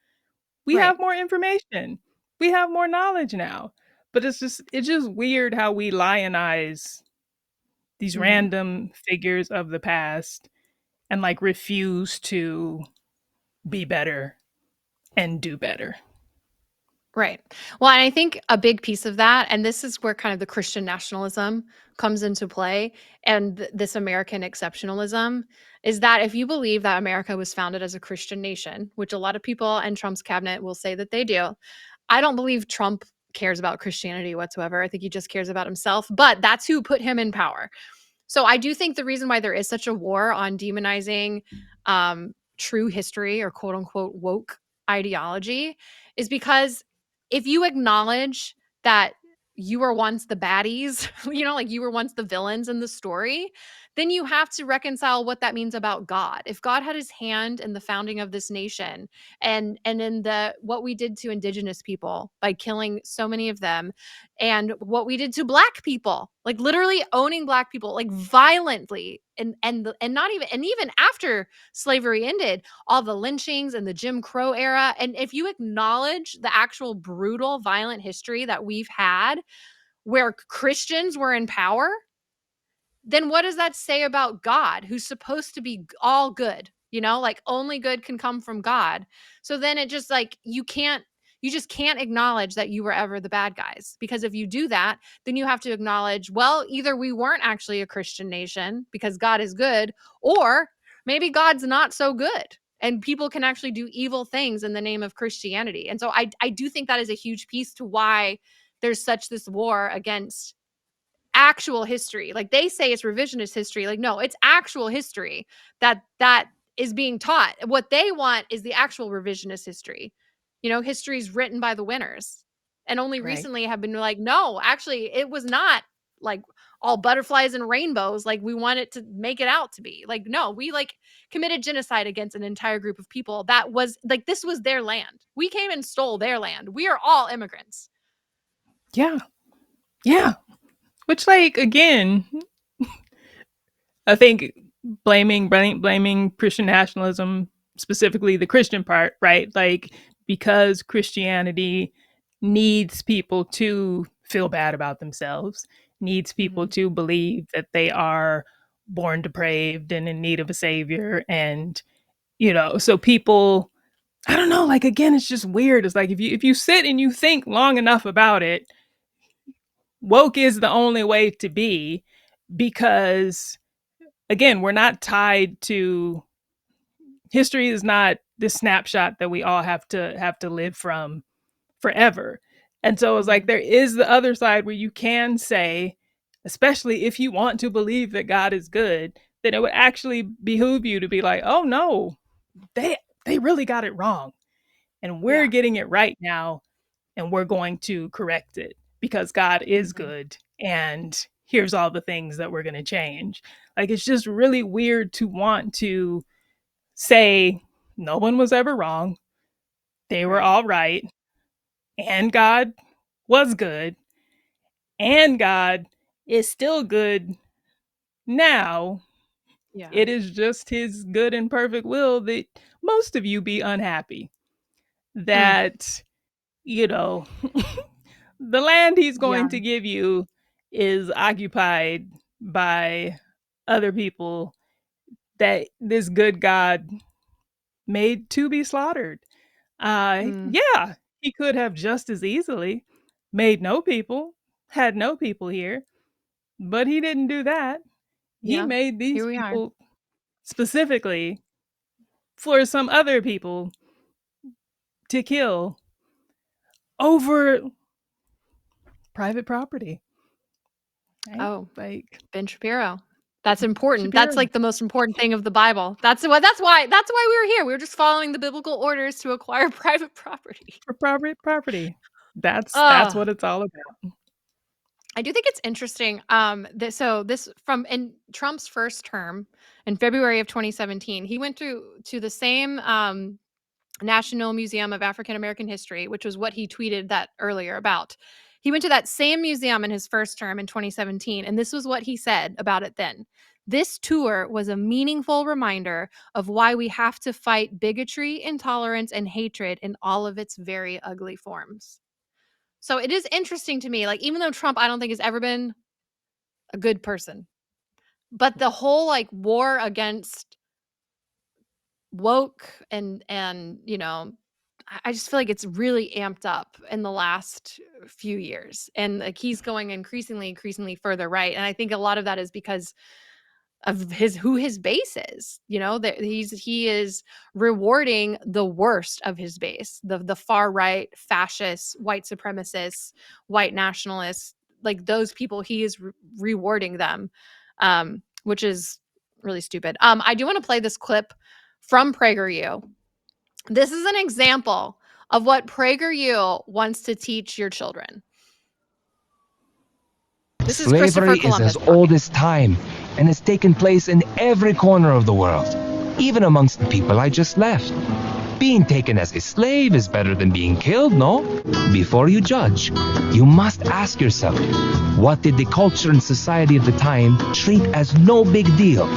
We have more information. We have more knowledge now. But it's just weird how we lionize these random figures of the past and like refuse to be better and do better. Right. Well, and I think a big piece of that, and this is where kind of the Christian nationalism comes into play, and this American exceptionalism, is that if you believe that America was founded as a Christian nation, which a lot of people and Trump's cabinet will say that they do, I don't believe Trump cares about Christianity whatsoever. I think he just cares about himself, but that's who put him in power. So I do think the reason why there is such a war on demonizing true history or quote unquote woke ideology is because if you acknowledge that you were once the baddies, like you were once the villains in the story, then you have to reconcile what that means about God. If God had his hand in the founding of this nation and in the what we did to indigenous people by killing so many of them, and what we did to black people, like literally owning black people like violently, and not even, and even after slavery ended, all the lynchings and the Jim Crow era. And if you acknowledge the actual brutal violent history that we've had where Christians were in power, then what does that say about God, who's supposed to be all good? Like only good can come from God. So then it just like you just can't acknowledge that you were ever the bad guys, because if you do that, then you have to acknowledge, well, either we weren't actually a Christian nation because God is good, or maybe God's not so good and people can actually do evil things in the name of Christianity. And so I do think that is a huge piece to why there's such this war against actual history. Like they say it's revisionist history. Like, no, it's actual history that is being taught. What they want is the actual revisionist history. History is written by the winners. And only recently have been like, no, actually, it was not like all butterflies and rainbows like we want it to make it out to be. Like, no, we like committed genocide against an entire group of people that was like, this was their land. We came and stole their land. We are all immigrants. Yeah. Yeah. Which, like, again, I think blaming Christian nationalism, specifically the Christian part, right? Like, because Christianity needs people to feel bad about themselves, needs people to believe that they are born depraved and in need of a savior. And, so people, I don't know, like, again, it's just weird. It's like if you sit and you think long enough about it, woke is the only way to be, because again, we're not tied to history. Is not this snapshot that we all have to live from forever. And so it's like there is the other side where you can say, especially if you want to believe that God is good, then it would actually behoove you to be like, oh no, they really got it wrong. And we're getting it right now, and we're going to correct it because God is good. And here's all the things that we're going to change. Like, it's just really weird to want to say no one was ever wrong. They were all right. And God was good. And God is still good now. Yeah. It is just his good and perfect will that most of you be unhappy. That, you know, the land he's going to give you is occupied by other people that this good God made to be slaughtered. Yeah, he could have just as easily made no people, had no people here, but he didn't do that. He Yeah. made these Here we are. people specifically for some other people to kill over private property. Right? Oh, like Ben Shapiro. That's important. Shapiro. That's like the most important thing of the Bible. That's why we were here. We were just following the biblical orders to acquire private property. For private property. That's Ugh. what it's all about. I do think it's interesting. This from in Trump's first term in February of 2017, he went to the same National Museum of African American History, which was what he tweeted that earlier about. He went to that same museum in his first term in 2017, and this was what he said about it then. This tour was a meaningful reminder of why we have to fight bigotry, intolerance, and hatred in all of its very ugly forms. So it is interesting to me, like, even though Trump, I don't think has ever been a good person, but the whole like war against woke and I just feel like it's really amped up in the last few years, and like he's going increasingly further right, and I think a lot of that is because of his base is, that he is rewarding the worst of his base, the far right, fascists, white supremacists, white nationalists, like those people. He is rewarding them, which is really stupid. I do want to play this clip from PragerU. This is an example of what PragerU wants to teach your children. This is Slavery Christopher is Columbus as old as time and has taken place in every corner of the world, even amongst the people I just left. Being taken as a slave is better than being killed, no? Before you judge, you must ask yourself, what did the culture and society of the time treat as no big deal?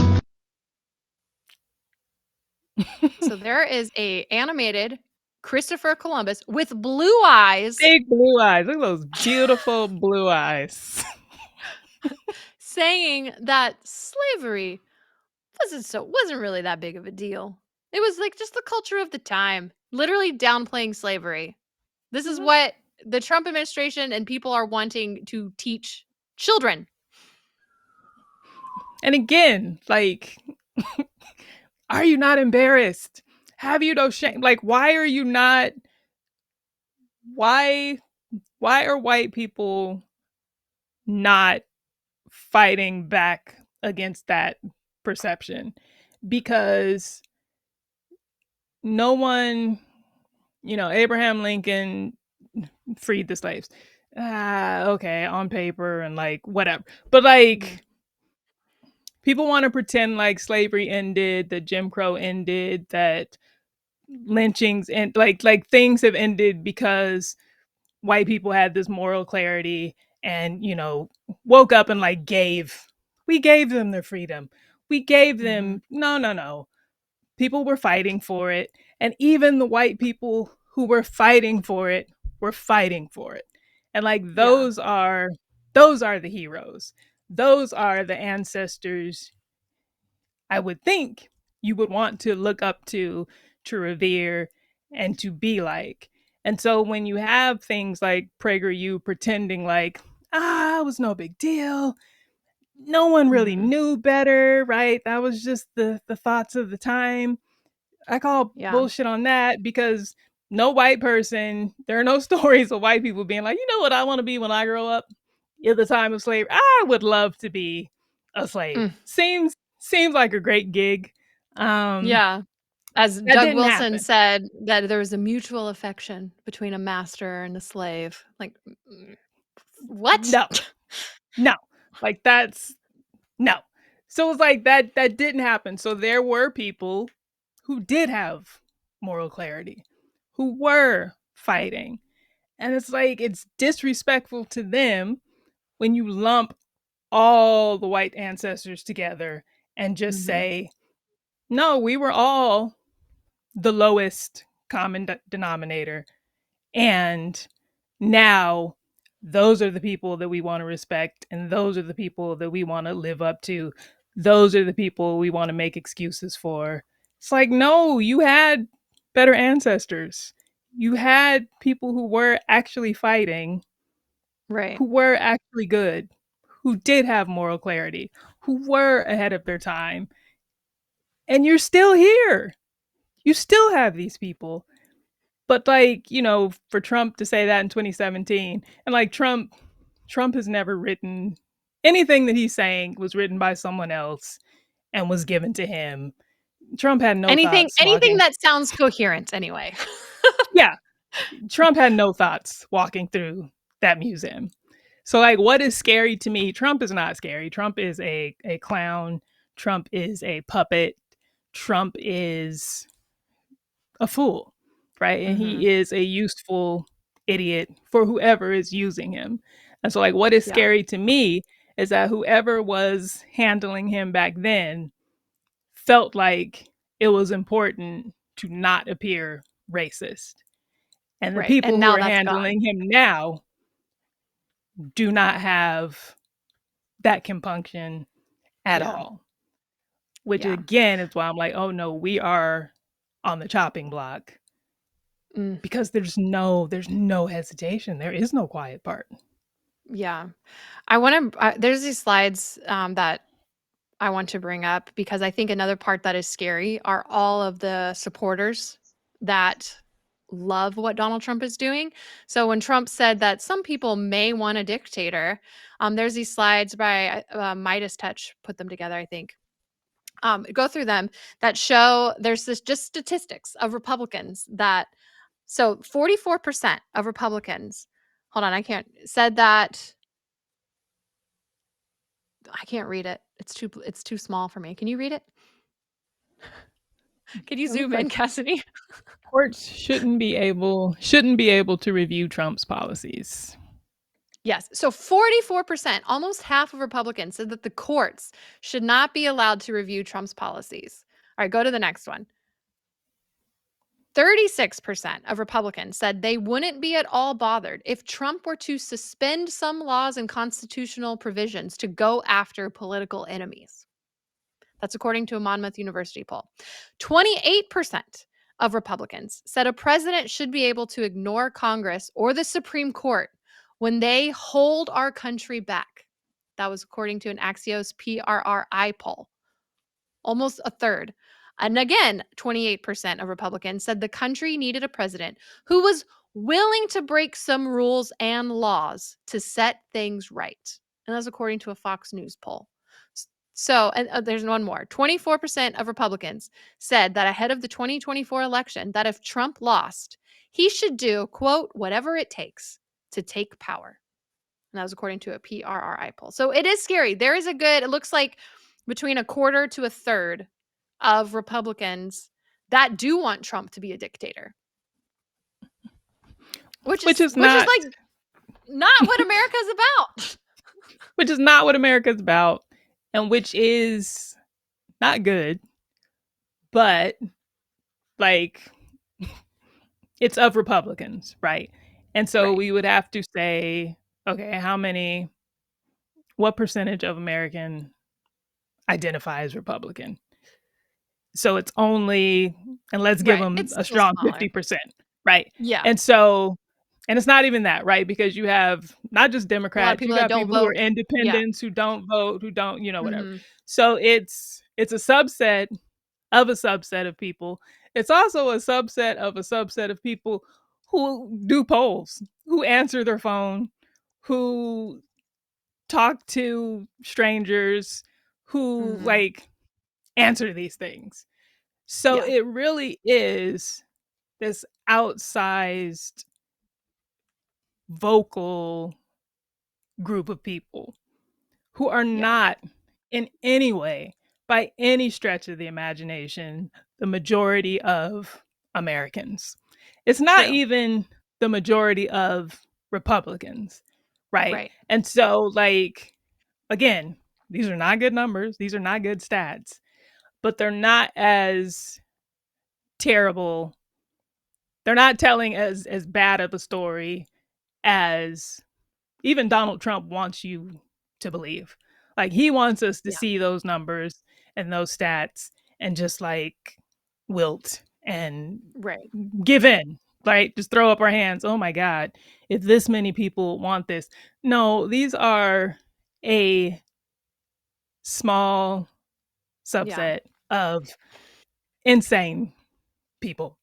So there is a animated Christopher Columbus with blue eyes. Big blue eyes. Look at those beautiful blue eyes. Saying that slavery wasn't really that big of a deal. It was like just the culture of the time, literally downplaying slavery. This is what the Trump administration and people are wanting to teach children. And again, like, are you not embarrassed? Have you no shame? Like, why are you not? Why are white people not fighting back against that perception? Because no one, Abraham Lincoln freed the slaves. Okay, on paper and like whatever. But like people want to pretend like slavery ended, that Jim Crow ended, that lynchings and like things have ended because white people had this moral clarity and woke up and like we gave them their freedom. We gave them no. People were fighting for it, and even the white people who were fighting for it were fighting for it. And like those are the heroes. Those are the ancestors I would think you would want to look up to revere, and to be like. And so when you have things like PragerU pretending like, it was no big deal. No one really knew better, right? That was just the thoughts of the time. I call bullshit on that because no white person, there are no stories of white people being like, you know what I want to be when I grow up? In the time of slavery, I would love to be a slave. Seems like a great gig. Yeah. As That Doug didn't Wilson happen. said, that there was a mutual affection between a master and a slave. Like, what? No. Like that's no. So it's like that didn't happen. So there were people who did have moral clarity, who were fighting. And it's like it's disrespectful to them when you lump all the white ancestors together and just say, no, we were all the lowest common denominator. And now those are the people that we want to respect. And those are the people that we want to live up to. Those are the people we want to make excuses for. It's like, no, you had better ancestors. You had people who were actually fighting, Right. who were actually good, who did have moral clarity, who were ahead of their time. And you're still here. You still have these people. But like, you know, for Trump to say that in 2017, and like Trump has never written anything that he's saying was written by someone else and was given to him. Trump had no Anything thoughts walking. that sounds coherent anyway. Yeah. Trump had no thoughts walking through that museum. So like what is scary to me, Trump is not scary. Trump is a clown. Trump is a puppet. Trump is a fool, right? And he is a useful idiot for whoever is using him. And so like what is scary to me is that whoever was handling him back then felt like it was important to not appear racist. And the people And who now are that's handling him now do not have that compunction at all. Which again is why I'm like, oh no, we are on the chopping block. Because there's no hesitation. There is no quiet part. Yeah. I want to, there's these slides that I want to bring up because I think another part that is scary are all of the supporters that love what Donald Trump is doing. So when Trump said that some people may want a dictator, there's these slides by Midas Touch, put them together, I think. Go through them that show there's this just statistics of Republicans that, so 44% of Republicans, hold on, said that, I can't read it. It's too small for me. Can you read it? Can you zoom in, Cassidy? Courts shouldn't be able to review Trump's policies. Yes. So 44%, almost half of Republicans said that the courts should not be allowed to review Trump's policies. All right, go to the next one. 36% of Republicans said they wouldn't be at all bothered if Trump were to suspend some laws and constitutional provisions to go after political enemies. That's according to a Monmouth University poll. 28% of Republicans said a president should be able to ignore Congress or the Supreme Court when they hold our country back. That was according to an Axios PRRI poll. Almost a third. And again, 28% of Republicans said the country needed a president who was willing to break some rules and laws to set things right. And that's according to a Fox News poll. So, and there's one more. 24% of Republicans said that ahead of the 2024 election, that if Trump lost, he should do, quote, whatever it takes to take power. And that was according to a PRRI poll. So it is scary. There is it looks like between a quarter to a third of Republicans that do want Trump to be a dictator. Which is like not what America's about. Which is not what America's about, and which is not good. But like it's of Republicans, right? And so we would have to say, okay, what percentage of American identify as Republican? So it's only, and let's give them a strong 50%, right? Yeah. And so, and it's not even that, right? Because you have not just Democrats, you got people who are independents, who don't vote, who don't, whatever. So it's a subset of a subset of people it's also a subset of people who do polls, who answer their phone, who talk to strangers, who like answer these things. So it really is this outsized vocal group of people who are not in any way, by any stretch of the imagination, the majority of Americans. It's not even the majority of Republicans, right? And so, like, again, these are not good numbers, these are not good stats, but they're not as terrible. They're not telling as bad of a story as even Donald Trump wants you to believe. Like, he wants us to see those numbers and those stats and just like wilt and give in, right? Just throw up our hands. Oh my God, if this many people want this. No, these are a small subset of insane people.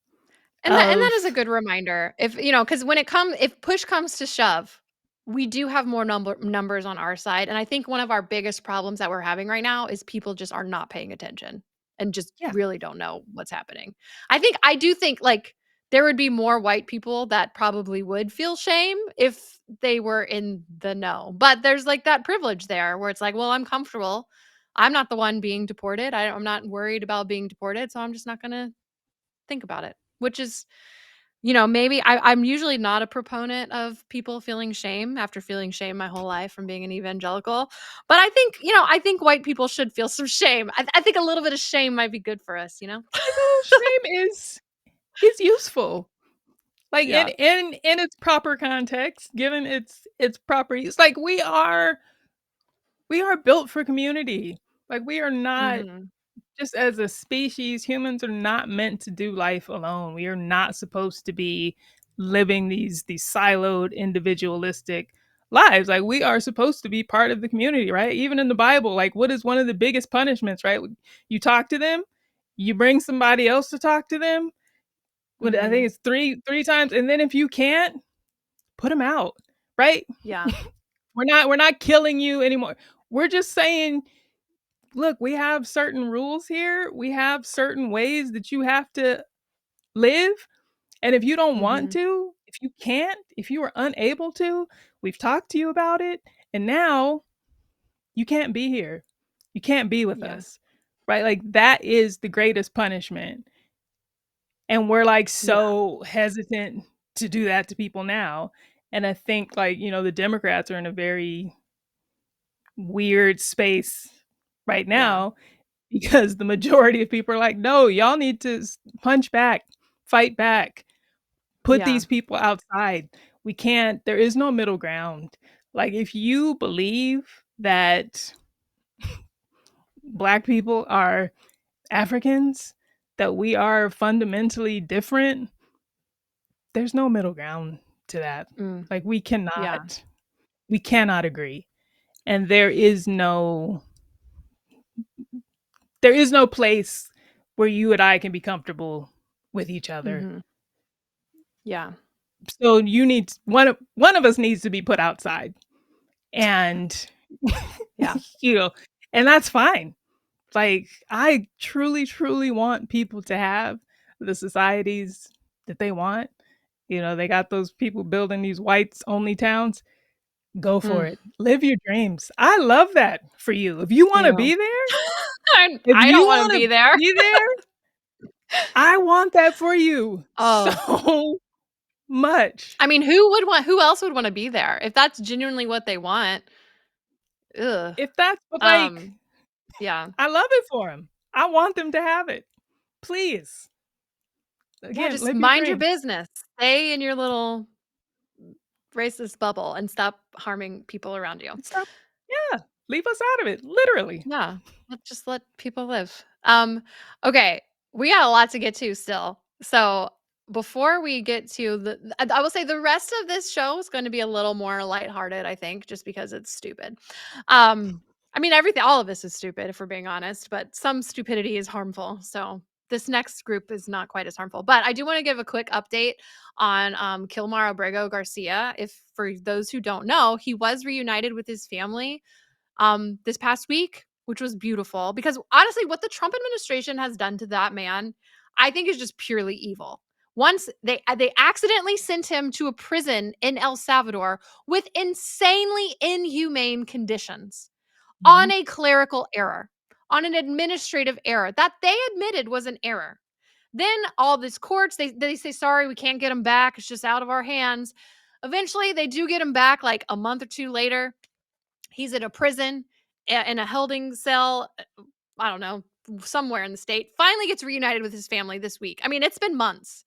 And that is a good reminder. If because if push comes to shove, we do have more numbers on our side, and I think one of our biggest problems that we're having right now is people just are not paying attention and just really don't know what's happening. I do think like there would be more white people that probably would feel shame if they were in the know, but there's like that privilege there where it's like, well, I'm comfortable. I'm not the one being deported. I'm not worried about being deported, so I'm just not gonna think about it, which is, maybe I'm usually not a proponent of people feeling shame after feeling shame my whole life from being an evangelical. But I think white people should feel some shame. I think a little bit of shame might be good for us, A little shame is useful. Like in its proper context, given its proper use. Like we are built for community. Like we are not just as a species, humans are not meant to do life alone. We are not supposed to be living these siloed individualistic lives. Like we are supposed to be part of the community, right? Even in the Bible, like what is one of the biggest punishments, right? You talk to them, you bring somebody else to talk to them. I think it's three times, and then if you can't, put them out, right? Yeah. We're not killing you anymore. We're just saying, look, we have certain rules here. We have certain ways that you have to live. And if you don't want to, if you can't, if you are unable to, we've talked to you about it. And now you can't be here. You can't be with us. Right? Like that is the greatest punishment. And we're like so hesitant to do that to people now. And I think like, the Democrats are in a very weird space right now because the majority of people are like, no, y'all need to punch back, fight back, put these people outside. We can't, there is no middle ground. Like if you believe that Black people are Africans, that we are fundamentally different, there's no middle ground to that. Like we cannot agree. And there is no place where you and I can be comfortable with each other. Yeah. So you need one of us needs to be put outside. And and that's fine. Like I truly, truly want people to have the societies that they want. They got those people building these whites only towns. Go for it. Live your dreams. I love that for you. If you want to be there, I don't want to be there. I want that for you so much. I mean, who else would want to be there if that's genuinely what they want? Ugh. If that's what I love it for them. I want them to have it. Please. Again, just mind your business. Stay in your little racist bubble and stop harming people around you. Leave us out of it, literally. Yeah, let's let people live. Okay, we got a lot to get to still. So before we get to I will say the rest of this show is going to be a little more lighthearted, I think, just because it's stupid. I mean, all of this is stupid if we're being honest, but some stupidity is harmful. So this next group is not quite as harmful. But I do want to give a quick update on Kilmargo Garcia. If for those who don't know, he was reunited with his family this past week, which was beautiful. Because honestly, what the Trump administration has done to that man, I think is just purely evil. Once they accidentally sent him to a prison in El Salvador with insanely inhumane conditions on a clerical error, on an administrative error that they admitted was an error. Then all these courts, they say, sorry, we can't get him back. It's just out of our hands. Eventually, they do get him back like a month or two later. He's in a prison, in a holding cell, I don't know, somewhere in the state. Finally gets reunited with his family this week. I mean, it's been months.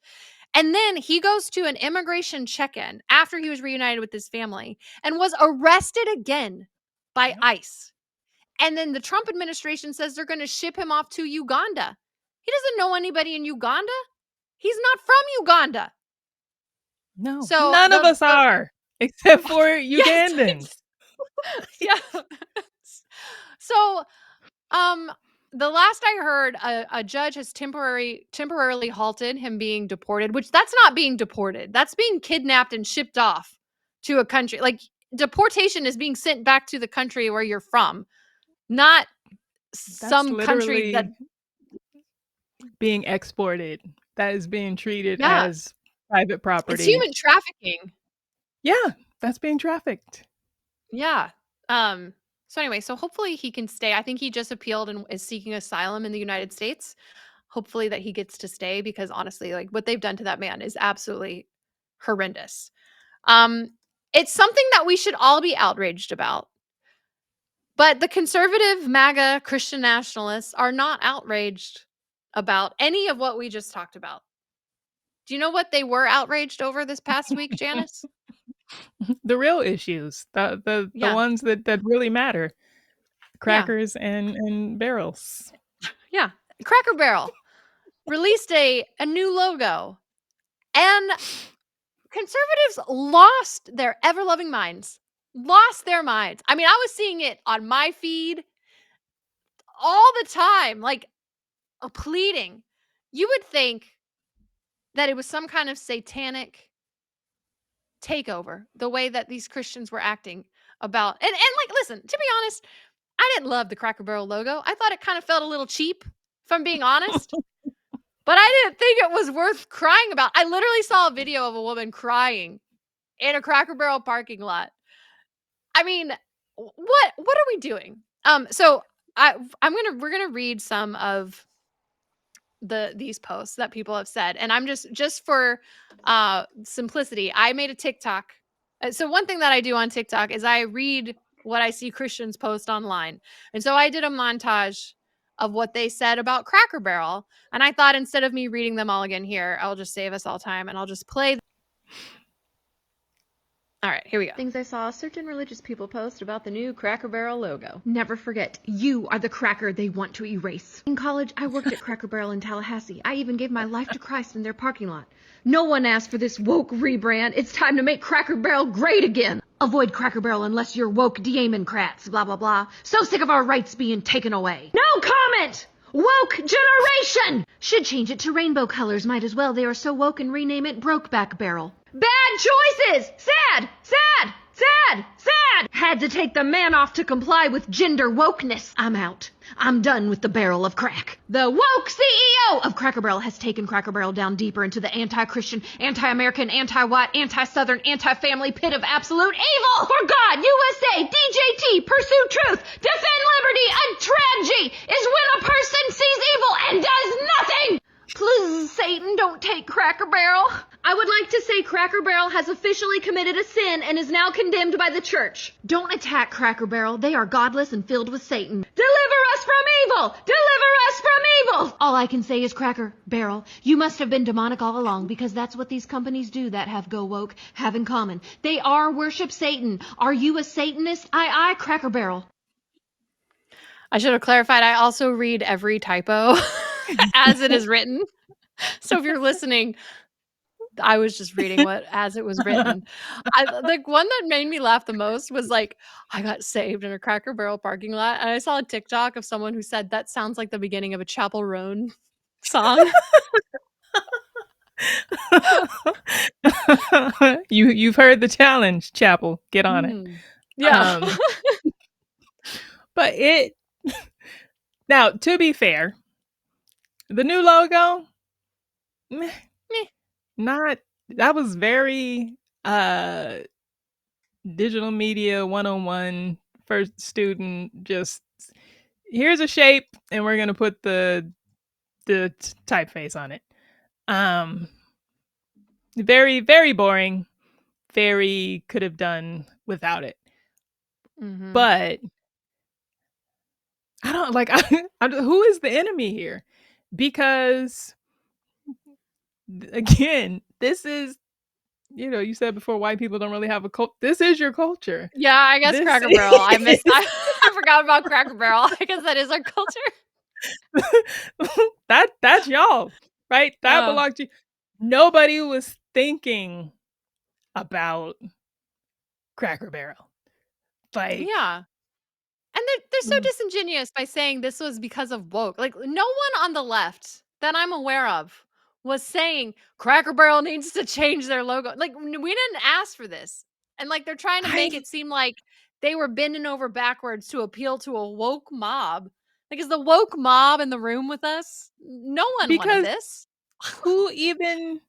And then he goes to an immigration check-in after he was reunited with his family and was arrested again by ICE. And then the Trump administration says they're going to ship him off to Uganda. He doesn't know anybody in Uganda. He's not from Uganda. No, so none of us are, except for Ugandans. Yeah. So, the last I heard, a judge has temporarily halted him being deported, which that's not being deported. That's being kidnapped and shipped off to a country. Like, deportation is being sent back to the country where you're from, not some country that being exported. That is being treated as private property. It's human trafficking. Yeah, that's being trafficked. Yeah. So anyway, so hopefully he can stay. I think he just appealed and is seeking asylum in the United States. Hopefully that he gets to stay, because honestly, like, what they've done to that man is absolutely horrendous. It's something that we should all be outraged about. But the conservative MAGA Christian nationalists are not outraged about any of what we just talked about. Do you know what they were outraged over this past week, Janice? The real issues, the ones that really matter. Crackers and barrels. Yeah. Cracker Barrel released a new logo, and conservatives lost their ever-loving minds. Lost their minds. I mean, I was seeing it on my feed all the time, like, pleading. You would think that it was some kind of satanic takeover, the way that these Christians were acting about. And like, listen, to be honest, I didn't love the Cracker Barrel logo. I thought it kind of felt a little cheap, if I'm being honest. But I didn't think it was worth crying about. I literally saw a video of a woman crying in a Cracker Barrel parking lot. I mean, what are we doing? So we're gonna read some of these posts that people have said, and I'm just for simplicity, I made a TikTok. So one thing that I do on TikTok is I read what I see Christians post online, and so I did a montage of what they said about Cracker Barrel, and I thought, instead of me reading them all again here, I'll just save us all time and I'll just play. All right, here we go. Things I saw certain religious people post about the new Cracker Barrel logo. Never forget, you are the cracker they want to erase. In college, I worked at Cracker Barrel in Tallahassee. I even gave my life to Christ in their parking lot. No one asked for this woke rebrand. It's time to make Cracker Barrel great again. Avoid Cracker Barrel unless you're woke Democrats, blah, blah, blah. So sick of our rights being taken away. No comment! Woke generation! Should change it to rainbow colors, might as well. They are so woke, and rename it Brokeback Barrel. Bad choices! Sad! Sad! Sad! Sad! Had to take the man off to comply with gender wokeness. I'm out. I'm done with the barrel of crack. The woke CEO of Cracker Barrel has taken Cracker Barrel down deeper into the anti-Christian, anti-American, anti-white, anti-Southern, anti-family pit of absolute evil. For God, USA, DJT, pursue truth, defend liberty. A tragedy is when a person sees evil and does nothing. Please, Satan, don't take Cracker Barrel. I would like to say Cracker Barrel has officially committed a sin and is now condemned by the church. Don't attack Cracker Barrel. They are godless and filled with Satan. Deliver us from evil! Deliver us from evil! All I can say is, Cracker Barrel, you must have been demonic all along, because that's what these companies do that have Go Woke have in common. They are worship Satan. Are you a Satanist? Aye, Cracker Barrel. I should have clarified, I also read every typo as it is written. So if you're listening, I was just reading as it was written. The one that made me laugh the most was like, I got saved in a Cracker Barrel parking lot. And I saw a TikTok of someone who said, that sounds like the beginning of a Chapel Roan song. You've heard the challenge, Chapel. Get on it. Yeah. But now, to be fair, the new logo, meh, not, that was very digital media 101 first student, just here's a shape and we're gonna put the typeface on it. Very, very boring. Very could have done without it. But I don't like who is the enemy here? Because again, this is, you said before white people don't really have a cult. This is your culture. Yeah, I guess This Cracker Barrel. I is- forgot about Cracker Barrel. I guess that is our culture. that's y'all, right? That belongs to you. Nobody was thinking about Cracker Barrel. Like, Yeah. And they're so disingenuous by saying this was because of woke. Like, no one on the left that I'm aware of was saying Cracker Barrel needs to change their logo. Like, we didn't ask for this. And like, they're trying to make it seem like they were bending over backwards to appeal to a woke mob. Like, is the woke mob in the room with us? No one wanted because this. who even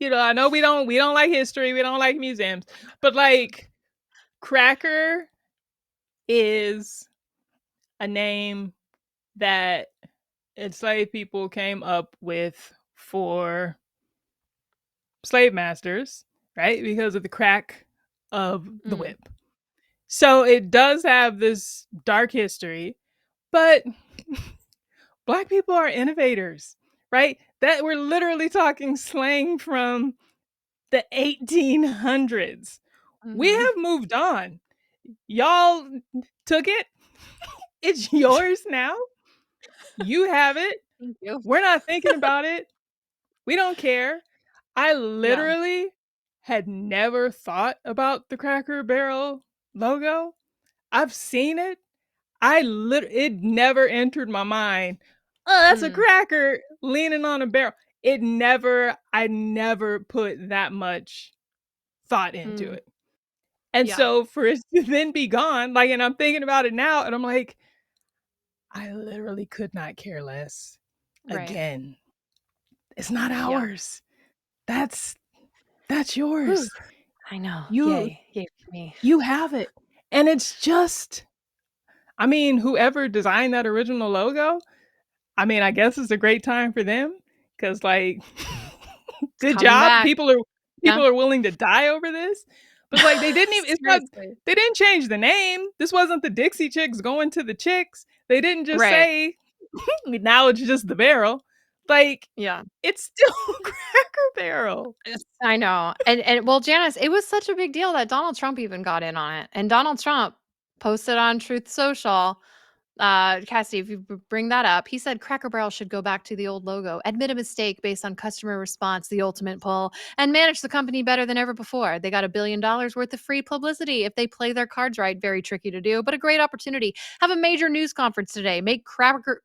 I know we don't like history, we don't like museums, but like Cracker is a name that enslaved people came up with for slave masters, right? Because of the crack of the whip. So it does have this dark history, but Black people are innovators, right? That we're literally talking slang from the 1800s. We have moved on. Y'all took it. It's yours now. You have it. Thank you. We're not thinking about it. We don't care. I literally had never thought about the Cracker Barrel logo. I've seen it. It never entered my mind. Oh, that's a cracker leaning on a barrel. I never put that much thought into it. And so for it to then be gone, like, and I'm thinking about it now, and I'm like, I literally could not care less. Right. Again, it's not ours. That's yours. I know. You Yay for me. you have it. And it's just, I mean, whoever designed that original logo, I mean, I guess it's a great time for them because, like, good coming job. back. People are willing to die over this. But like, they didn't even. They didn't change the name. This wasn't the Dixie Chicks going to the Chicks. They didn't just say now it's just the barrel. Like, it's still Cracker Barrel. I know. And well, Janice, it was such a big deal that Donald Trump even got in on it. And Donald Trump posted on Truth Social, Cassie, if you bring that up, he said Cracker Barrel should go back to the old logo, admit a mistake based on customer response, the ultimate poll, and manage the company better than ever before. They got $1 billion worth of free publicity if they play their cards right. Very tricky to do, but a great opportunity. Have a major news conference today. Make Cracker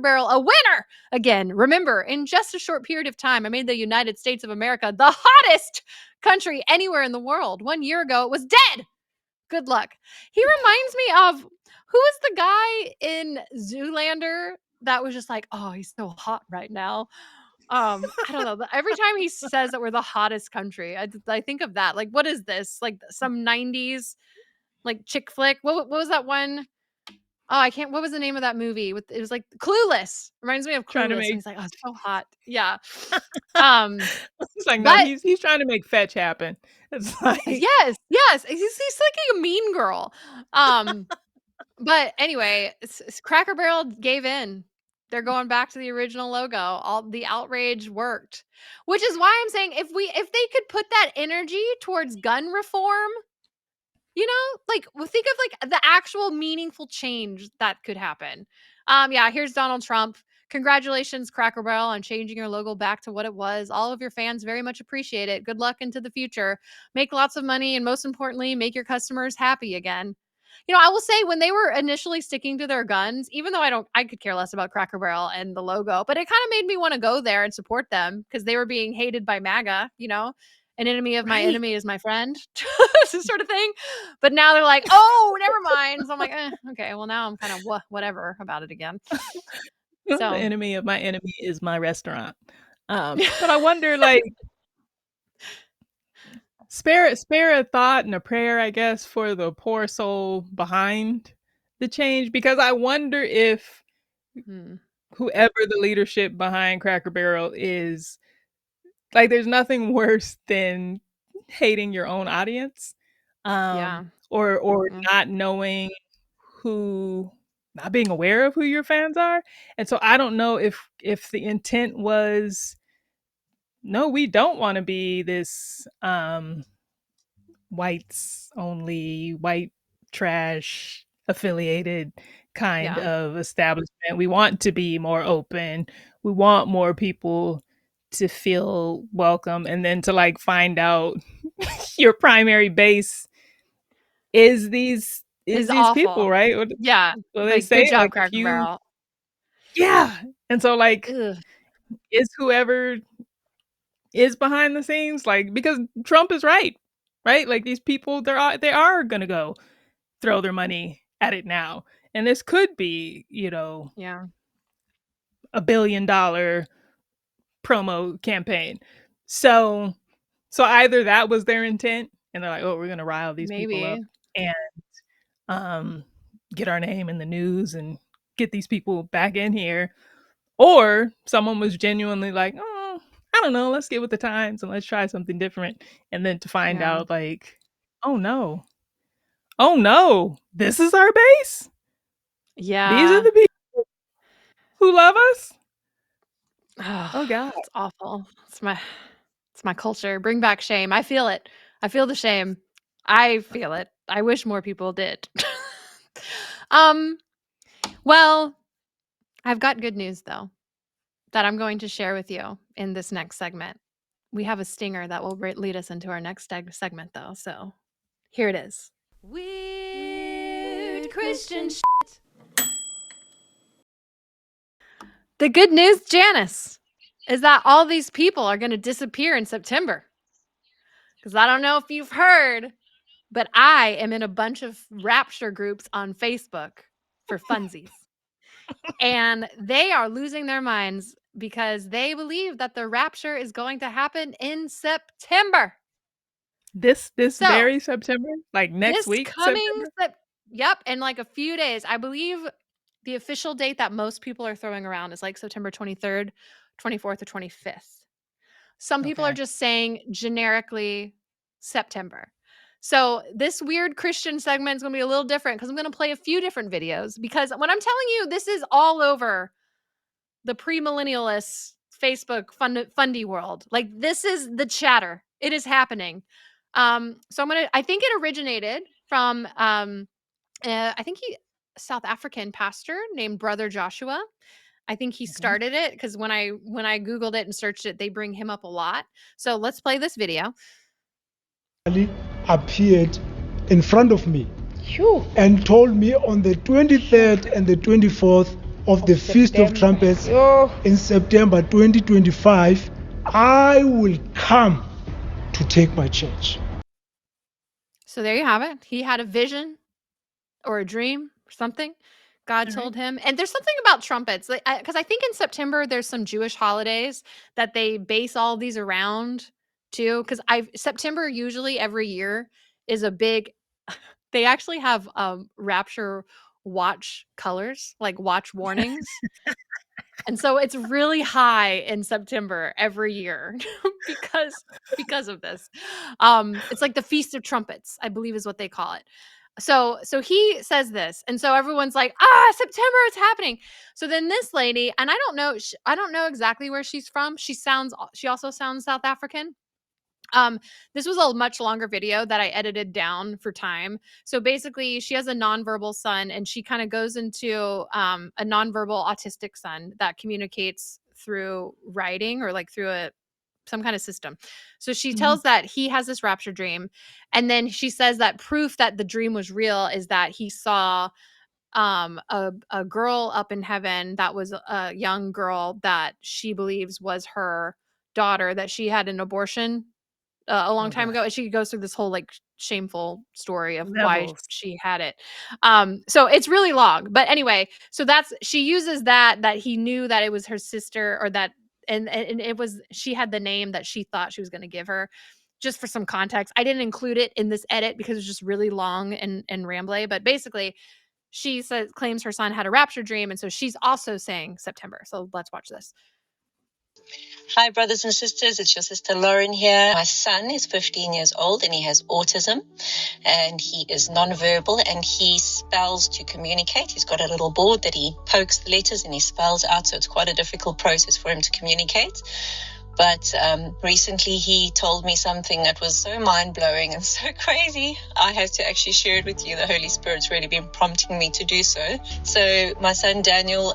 Barrel a winner again. Remember, in just a short period of time, I made the United States of America the hottest country anywhere in the world. 1 year ago, it was dead. Good luck. He reminds me of, who is the guy in Zoolander that was just like, oh, he's so hot right now. I don't know. Every time he says that we're the hottest country, I think of that. Like, what is this? Like some 90s like chick flick. What was that one? Oh, I can't. What was the name of that movie? It was like Clueless. Reminds me of Clueless. And he's like, oh, it's so hot. Yeah. It's like, no, he's trying to make fetch happen. It's like, yes. He's like a mean girl. But anyway, Cracker Barrel gave in. They're going back to the original logo. All the outrage worked, which is why I'm saying if they could put that energy towards gun reform, like, think of like the actual meaningful change that could happen. Here's Donald Trump. Congratulations, Cracker Barrel, on changing your logo back to what it was. All of your fans very much appreciate it. Good luck into the future. Make lots of money, and most importantly, make your customers happy again. I will say when they were initially sticking to their guns, even though I could care less about Cracker Barrel and the logo, but it kind of made me want to go there and support them because they were being hated by MAGA, an enemy of my enemy is my friend, this sort of thing. But now they're like, oh, never mind. So I'm like, okay, well now I'm kind of whatever about it again. The enemy of my enemy is my restaurant. But I wonder, like, spare a thought and a prayer, I guess, for the poor soul behind the change, because I wonder if whoever the leadership behind Cracker Barrel is, like, there's nothing worse than hating your own audience, or not knowing not being aware of who your fans are. And so I don't know if the intent was, no, we don't want to be this whites only, white trash affiliated kind of establishment. We want to be more open. We want more people to feel welcome, and then to like find out your primary base is these people, right? Yeah. Well, they say good job, like Cracker Barrel. Yeah. And so like is whoever is behind the scenes, like, because Trump is right? Like, these people, they are gonna go throw their money at it now. And this could be, $1 billion promo campaign. So either that was their intent, and they're like, oh, we're gonna rile these people up and get our name in the news and get these people back in here. Or someone was genuinely like, oh, I don't know, let's get with the times and let's try something different. And then to find out, like, oh no, this is our base. Yeah. These are the people who love us. Oh God. It's awful. It's my culture. Bring back shame. I feel it. I feel the shame. I feel it. I wish more people did. Well, I've got good news though that I'm going to share with you in this next segment. We have a stinger that will lead us into our next segment though. So here it is. Weird Christian shit. The good news, Janice, is that all these people are going to disappear in September. Because I don't know if you've heard, but I am in a bunch of Rapture groups on Facebook for funsies. And they are losing their minds because they believe that the rapture is going to happen in September. This very September? Like next week? Coming Yep. In like a few days. I believe the official date that most people are throwing around is like September 23rd, 24th, or 25th. Some people are just saying generically September. So this weird Christian segment is going to be a little different because I'm going to play a few different videos, because when I'm telling you this is all over the premillennialist Facebook fundy world, like this is the chatter. It is happening. So I think it originated from I think South African pastor named Brother Joshua. I think he started it because when I Googled it and searched it, they bring him up a lot. So let's play this video. Appeared in front of me and told me on the 23rd and the 24th of the Feast of Trumpets in September 2025, I will come to take my church. So there you have it. He had a vision or a dream or something. God told him. And there's something about trumpets, because I think in September there's some Jewish holidays that they base all these around too. Because September usually every year is a big. They actually have Rapture watch colors, like watch warnings. And so it's really high in September every year because of this. It's like the Feast of Trumpets, I believe is what they call it. So he says this, and so everyone's like, September, it's happening. So then this lady, and I don't know exactly where she's from. She also sounds South African. This was a much longer video that I edited down for time. So basically she has a nonverbal son, and she kind of goes into a nonverbal autistic son that communicates through writing or like through a some kind of system. So she tells that he has this rapture dream, and then she says that proof that the dream was real is that he saw a girl up in heaven that was a young girl that she believes was her daughter, that she had an abortion a long time ago. And she goes through this whole like shameful story of why Levels. she had it. So it's really long, but anyway, so she uses that he knew that it was her sister, or that, and it was, she had the name that she thought she was going to give her. Just for some context, I didn't include it in this edit because it's just really long and rambly, but basically she claims her son had a rapture dream, and so she's also saying September. So let's watch this. Hi, brothers and sisters. It's your sister Lauren here. My son is 15 years old and he has autism, and he is nonverbal and he spells to communicate. He's got a little board that he pokes the letters and he spells out. So it's quite a difficult process for him to communicate. But recently he told me something that was so mind-blowing and so crazy, I have to actually share it with you. The Holy Spirit's really been prompting me to do so. So my son Daniel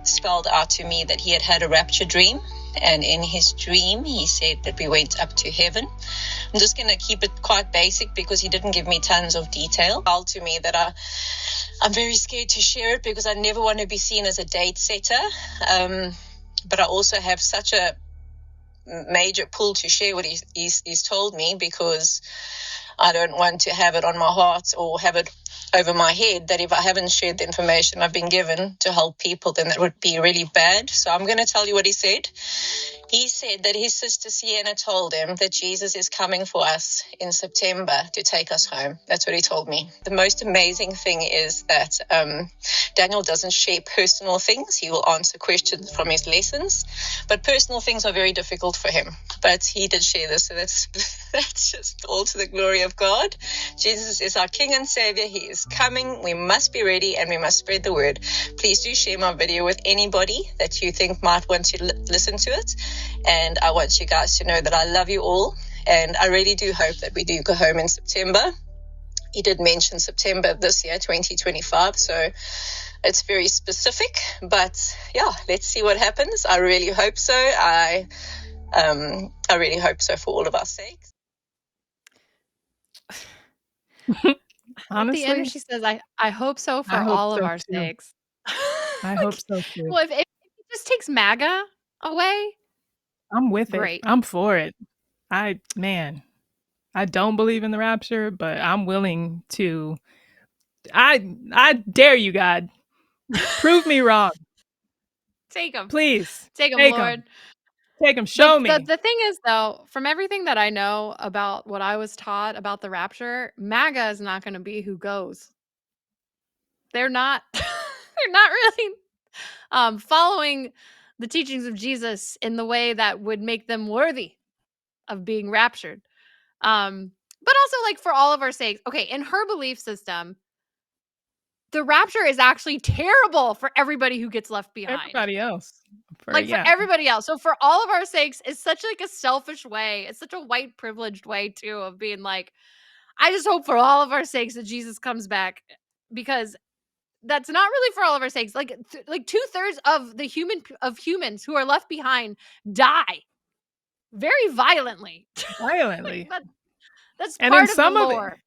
spelled out to me that he had a rapture dream. And in his dream, he said that we went up to heaven. I'm just going to keep it quite basic because he didn't give me tons of detail. He told to me that I'm very scared to share it because I never want to be seen as a date setter. But I also have such a major pull to share what he's told me, because I don't want to have it on my heart or have it over my head that if I haven't shared the information I've been given to help people, then that would be really bad. So I'm going to tell you what he said. He said that his sister Sienna told him that Jesus is coming for us in September to take us home. That's what he told me. The most amazing thing is that Daniel doesn't share personal things. He will answer questions from his lessons, but personal things are very difficult for him. But he did share this, so that's just all to the glory of God. Jesus is our King and Savior. He is coming. We must be ready and we must spread the word. Please do share my video with anybody that you think might want to listen to it. And I want you guys to know that I love you all. And I really do hope that we do go home in September. He did mention September this year, 2025. So it's very specific. But yeah, let's see what happens. I really hope so. I really hope so for all of our sakes. At Honestly, the end, she says, I hope so for I hope all of so our too. sakes. I hope so too. Well, if it just takes MAGA away, I'm with it. great. I'm for it. I don't believe in the rapture, but I'm willing to. I dare you, God. Prove me wrong. Take them. Please. Take them, Take Lord. 'em. Take them. Show me. The thing is, though, from everything that I know about what I was taught about the rapture, MAGA is not going to be who goes. They're not. They're not really following the teachings of Jesus in the way that would make them worthy of being raptured. But also, like, for all of our sakes, okay, in her belief system, the rapture is actually terrible for everybody who gets left behind. Everybody else. For everybody else. So for all of our sakes, it's such like a selfish way. It's such a white privileged way too of being like, I just hope for all of our sakes that Jesus comes back, because that's not really for all of our sakes. Like 2/3 of the humans who are left behind die very violently. Violently. That's And part of the lore.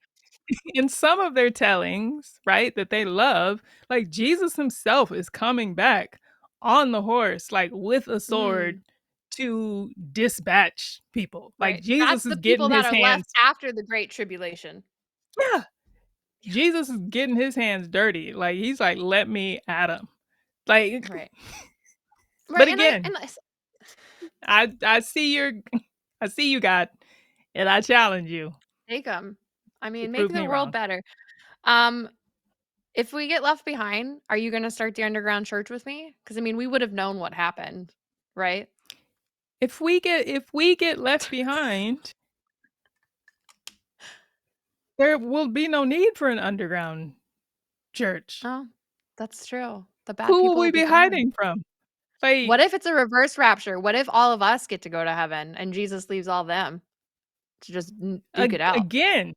In some of their tellings, right, that they love, like Jesus himself is coming back on the horse, like with a sword to dispatch people. Like Right. Jesus That's is the people getting that his are hands. left after the Great Tribulation. Yeah. Jesus is getting his hands dirty. Like he's like, let me at him. Like, right. But again, I see you, God, and I challenge you. Take them. I mean, prove make the me world wrong. better. If we get left behind, are you going to start the underground church with me? Because I mean, we would have known what happened, right? If we get left behind, there will be no need for an underground church. Oh, that's true. The bad Who people will we be gone. hiding from? Like, What if it's a reverse rapture? What if all of us get to go to heaven and Jesus leaves all them to just duke it out? Again.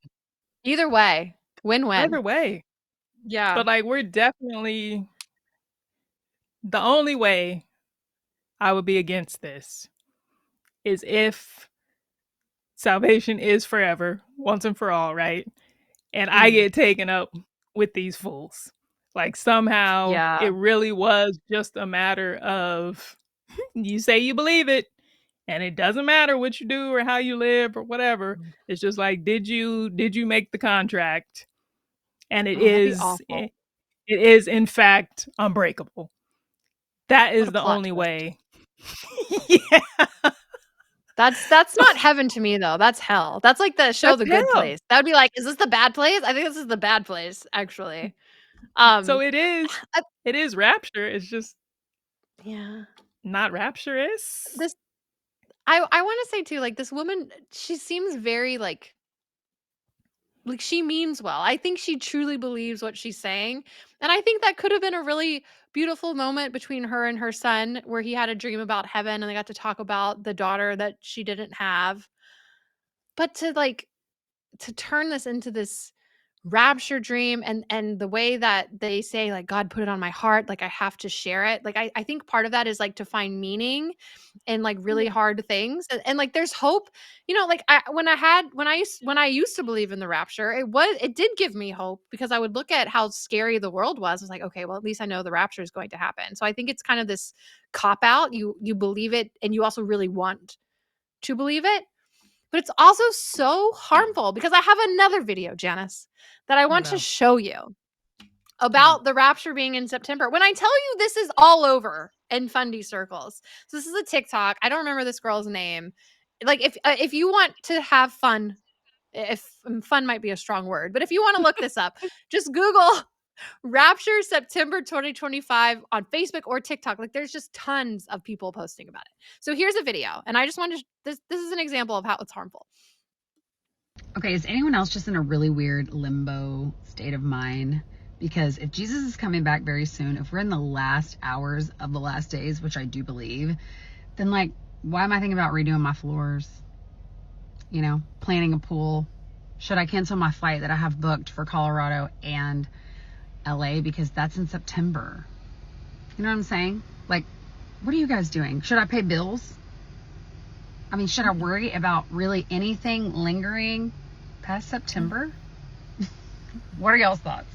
Either way, win-win. Either way. Yeah. But like, we're definitely the only way I would be against this is if salvation is forever, once and for all, right? And I get taken up with these fools. Like somehow Yeah. it really was just a matter of you say you believe it, and it doesn't matter what you do or how you live or whatever. It's just like, did you make the contract? And Oh, that'd be awful. it is in fact unbreakable. That What is a the plot only twist. way. Yeah, That's not heaven to me though. That's hell. That's like the show that's The Good hell. Place. That would be like, is this the bad place? I think this is the bad place, actually. So Um, it is I- rapture. It's just yeah. not rapturous. This I want to say too, like this woman, she seems very like she means well. I think she truly believes what she's saying. And I think that could have been a really beautiful moment between her and her son where he had a dream about heaven and they got to talk about the daughter that she didn't have. But to turn this into this rapture dream and the way that they say like God put it on my heart, like I have to share it, like I think part of that is like to find meaning in like really Yeah. hard things, and like there's hope, like when I used to believe in the rapture, it did give me hope because I would look at how scary the world was like, okay, well at least I know the rapture is going to happen. So I think it's kind of this cop out. You believe it and you also really want to believe it. But it's also so harmful because I have another video, Janice, that I Oh want to no. show you about the rapture being in September. When I tell you this is all over in fundy circles. So this is a TikTok. I don't remember this girl's name. Like if you want to have fun, if fun might be a strong word, but if you want to look this up, just Google Rapture September 2025 on Facebook or TikTok. Like there's just tons of people posting about it. So here's a video, and I just wanted to, this is an example of how it's harmful. Okay, is anyone else just in a really weird limbo state of mind? Because if Jesus is coming back very soon, if we're in the last hours of the last days, which I do believe, then like, why am I thinking about redoing my floors? Planning a pool? Should I cancel my flight that I have booked for Colorado and LA because that's in September? You know what I'm saying? Like, what are you guys doing? Should I pay bills? I mean, should I worry about really anything lingering past September? What are y'all's thoughts?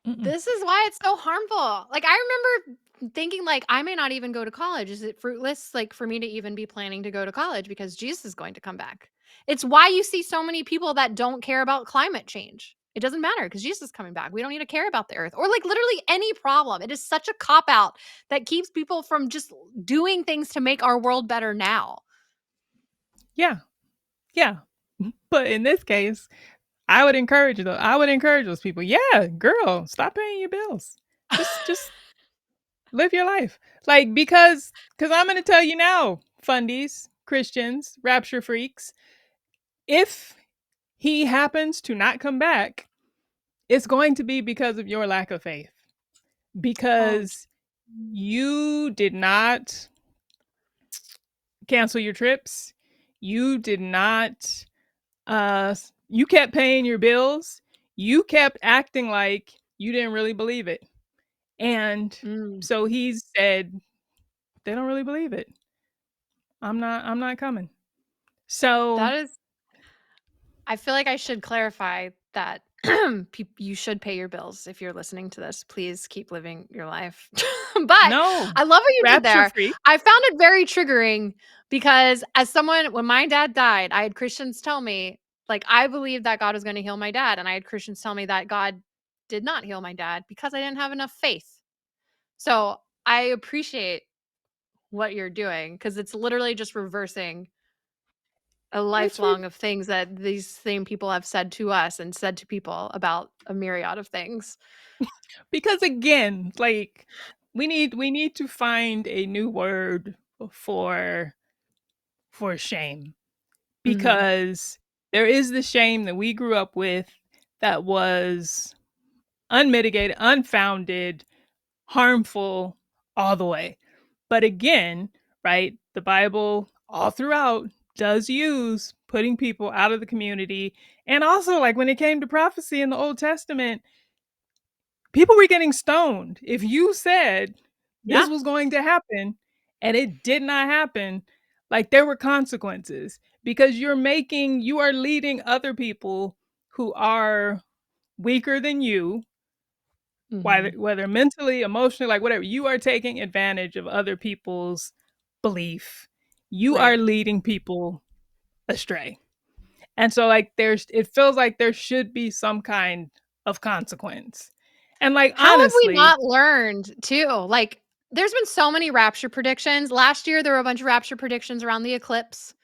This is why it's so harmful. Like I remember thinking like I may not even go to college. Is it fruitless like for me to even be planning to go to college because Jesus is going to come back? It's why you see so many people that don't care about climate change. It doesn't matter because Jesus is coming back. We don't need to care about the earth or like literally any problem. It is such a cop out that keeps people from just doing things to make our world better now. Yeah. Yeah. But in this case, I would encourage those people. Yeah, girl, stop paying your bills. Just live your life. Like because I'm going to tell you now, fundies, Christians, rapture freaks, if he happens to not come back, it's going to be because of your lack of faith. Because you did not cancel your trips. You did not you kept paying your bills. You kept acting like you didn't really believe it. And so he said, they don't really believe it. I'm not coming. So That is, I feel like I should clarify that you should pay your bills. If you're listening to this, please keep living your life. But no, I love what you did there. free. I found it very triggering because as someone, when my dad died, I had Christians tell me, like, I believed that God was going to heal my dad. And I had Christians tell me that God did not heal my dad because I didn't have enough faith. So I appreciate what you're doing because it's literally just reversing a lifelong of things that these same people have said to us and said to people about a myriad of things. Because again, like we need to find a new word for shame. Because there is the shame that we grew up with that was unmitigated, unfounded, harmful all the way. But again, right, the Bible all throughout does use putting people out of the community. And also, like when it came to prophecy in the Old Testament, people were getting stoned. If you said this was going to happen, and it did not happen, like there were consequences because you are leading other people who are weaker than you, whether mentally, emotionally, like whatever, you are taking advantage of other people's belief. You are leading people astray. And so like it feels like there should be some kind of consequence. And like How have we honestly, not learned too? Like there's been so many rapture predictions. Last year there were a bunch of rapture predictions around the eclipse.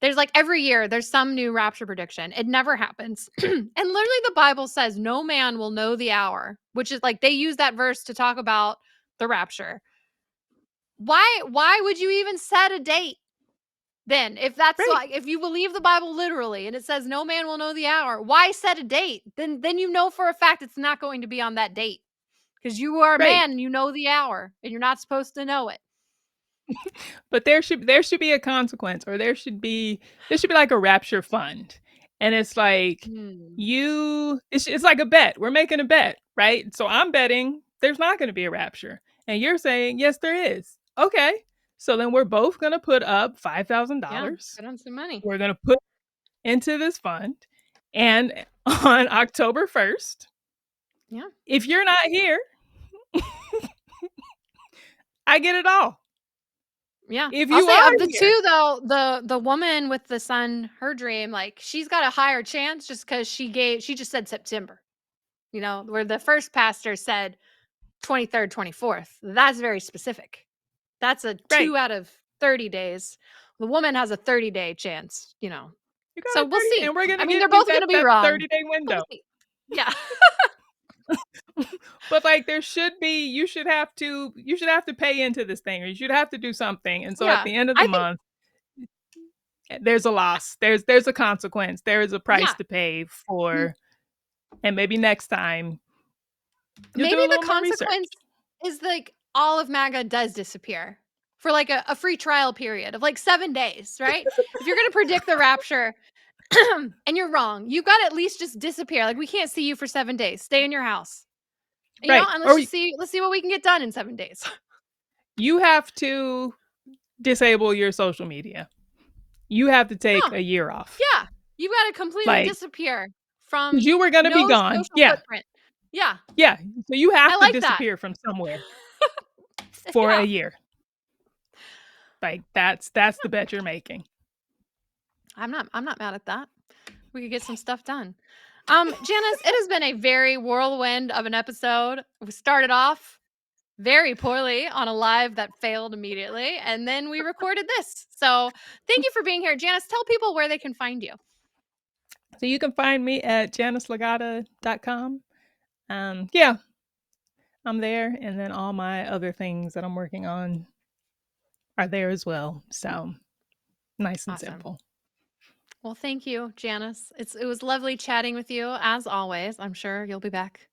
There's like every year there's some new rapture prediction. It never happens. And literally the Bible says no man will know the hour, which is like they use that verse to talk about the rapture. Why would you even set a date? Then if that's like if you believe the Bible literally and it says no man will know the hour, why set a date? Then you know for a fact it's not going to be on that date. Because you are a man and you know the hour and you're not supposed to know it. But there should be a consequence, or there should be like a rapture fund. And it's like it's like a bet. We're making a bet, right? So I'm betting there's not going to be a rapture. And you're saying, yes, there is. Okay. So then we're both going to put up $5,000. Yeah, put on some money. We're going to put into this fund. And on October 1st, if you're not here, I get it all. Yeah. If I'll you say are of the here, two though, the woman with the son, her dream, like she's got a higher chance just because she just said September. You know, where the first pastor said 23rd, 24th. That's very specific. That's a 2 out of 30 days. The woman has a 30-day chance, you know. So we'll see. and we're gonna they're both going to be wrong. 30-day window. Yeah. But like you should have to pay into this thing, or you should have to do something. And so at the end of the month, there's a loss. There's a consequence. There is a price to pay for, and maybe next time maybe the consequence is like all of MAGA does disappear for like a free trial period of like 7 days, right? If you're going to predict the rapture and you're wrong, you got to at least just disappear. Like we can't see you for 7 days. Stay in your house. You know, and let's see what we can get done in 7 days. You have to disable your social media. You have to take a year off. Yeah. You got to completely disappear from you were going to be gone. Footprint. Yeah. Yeah. So you have to disappear from somewhere for a year. Like that's the bet you're making. I'm not mad at that. We could get some stuff done. Janice, it has been a very whirlwind of an episode. We started off very poorly on a live that failed immediately, and then we recorded this. So thank you for being here. Janice, tell people where they can find you. So you can find me at janicelagata.com. Yeah, I'm there. And then all my other things that I'm working on are there as well. So nice and simple. Well, thank you, Janice. It was lovely chatting with you as always. I'm sure you'll be back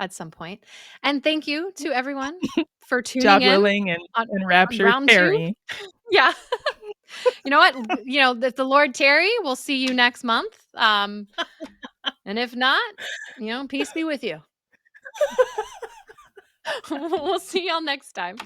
at some point. And thank you to everyone for tuning God in. willing and Rapture Terry. Yeah. You know what? You know, if the Lord Terry, we'll see you next month. And if not, you know, peace be with you. We'll see y'all next time.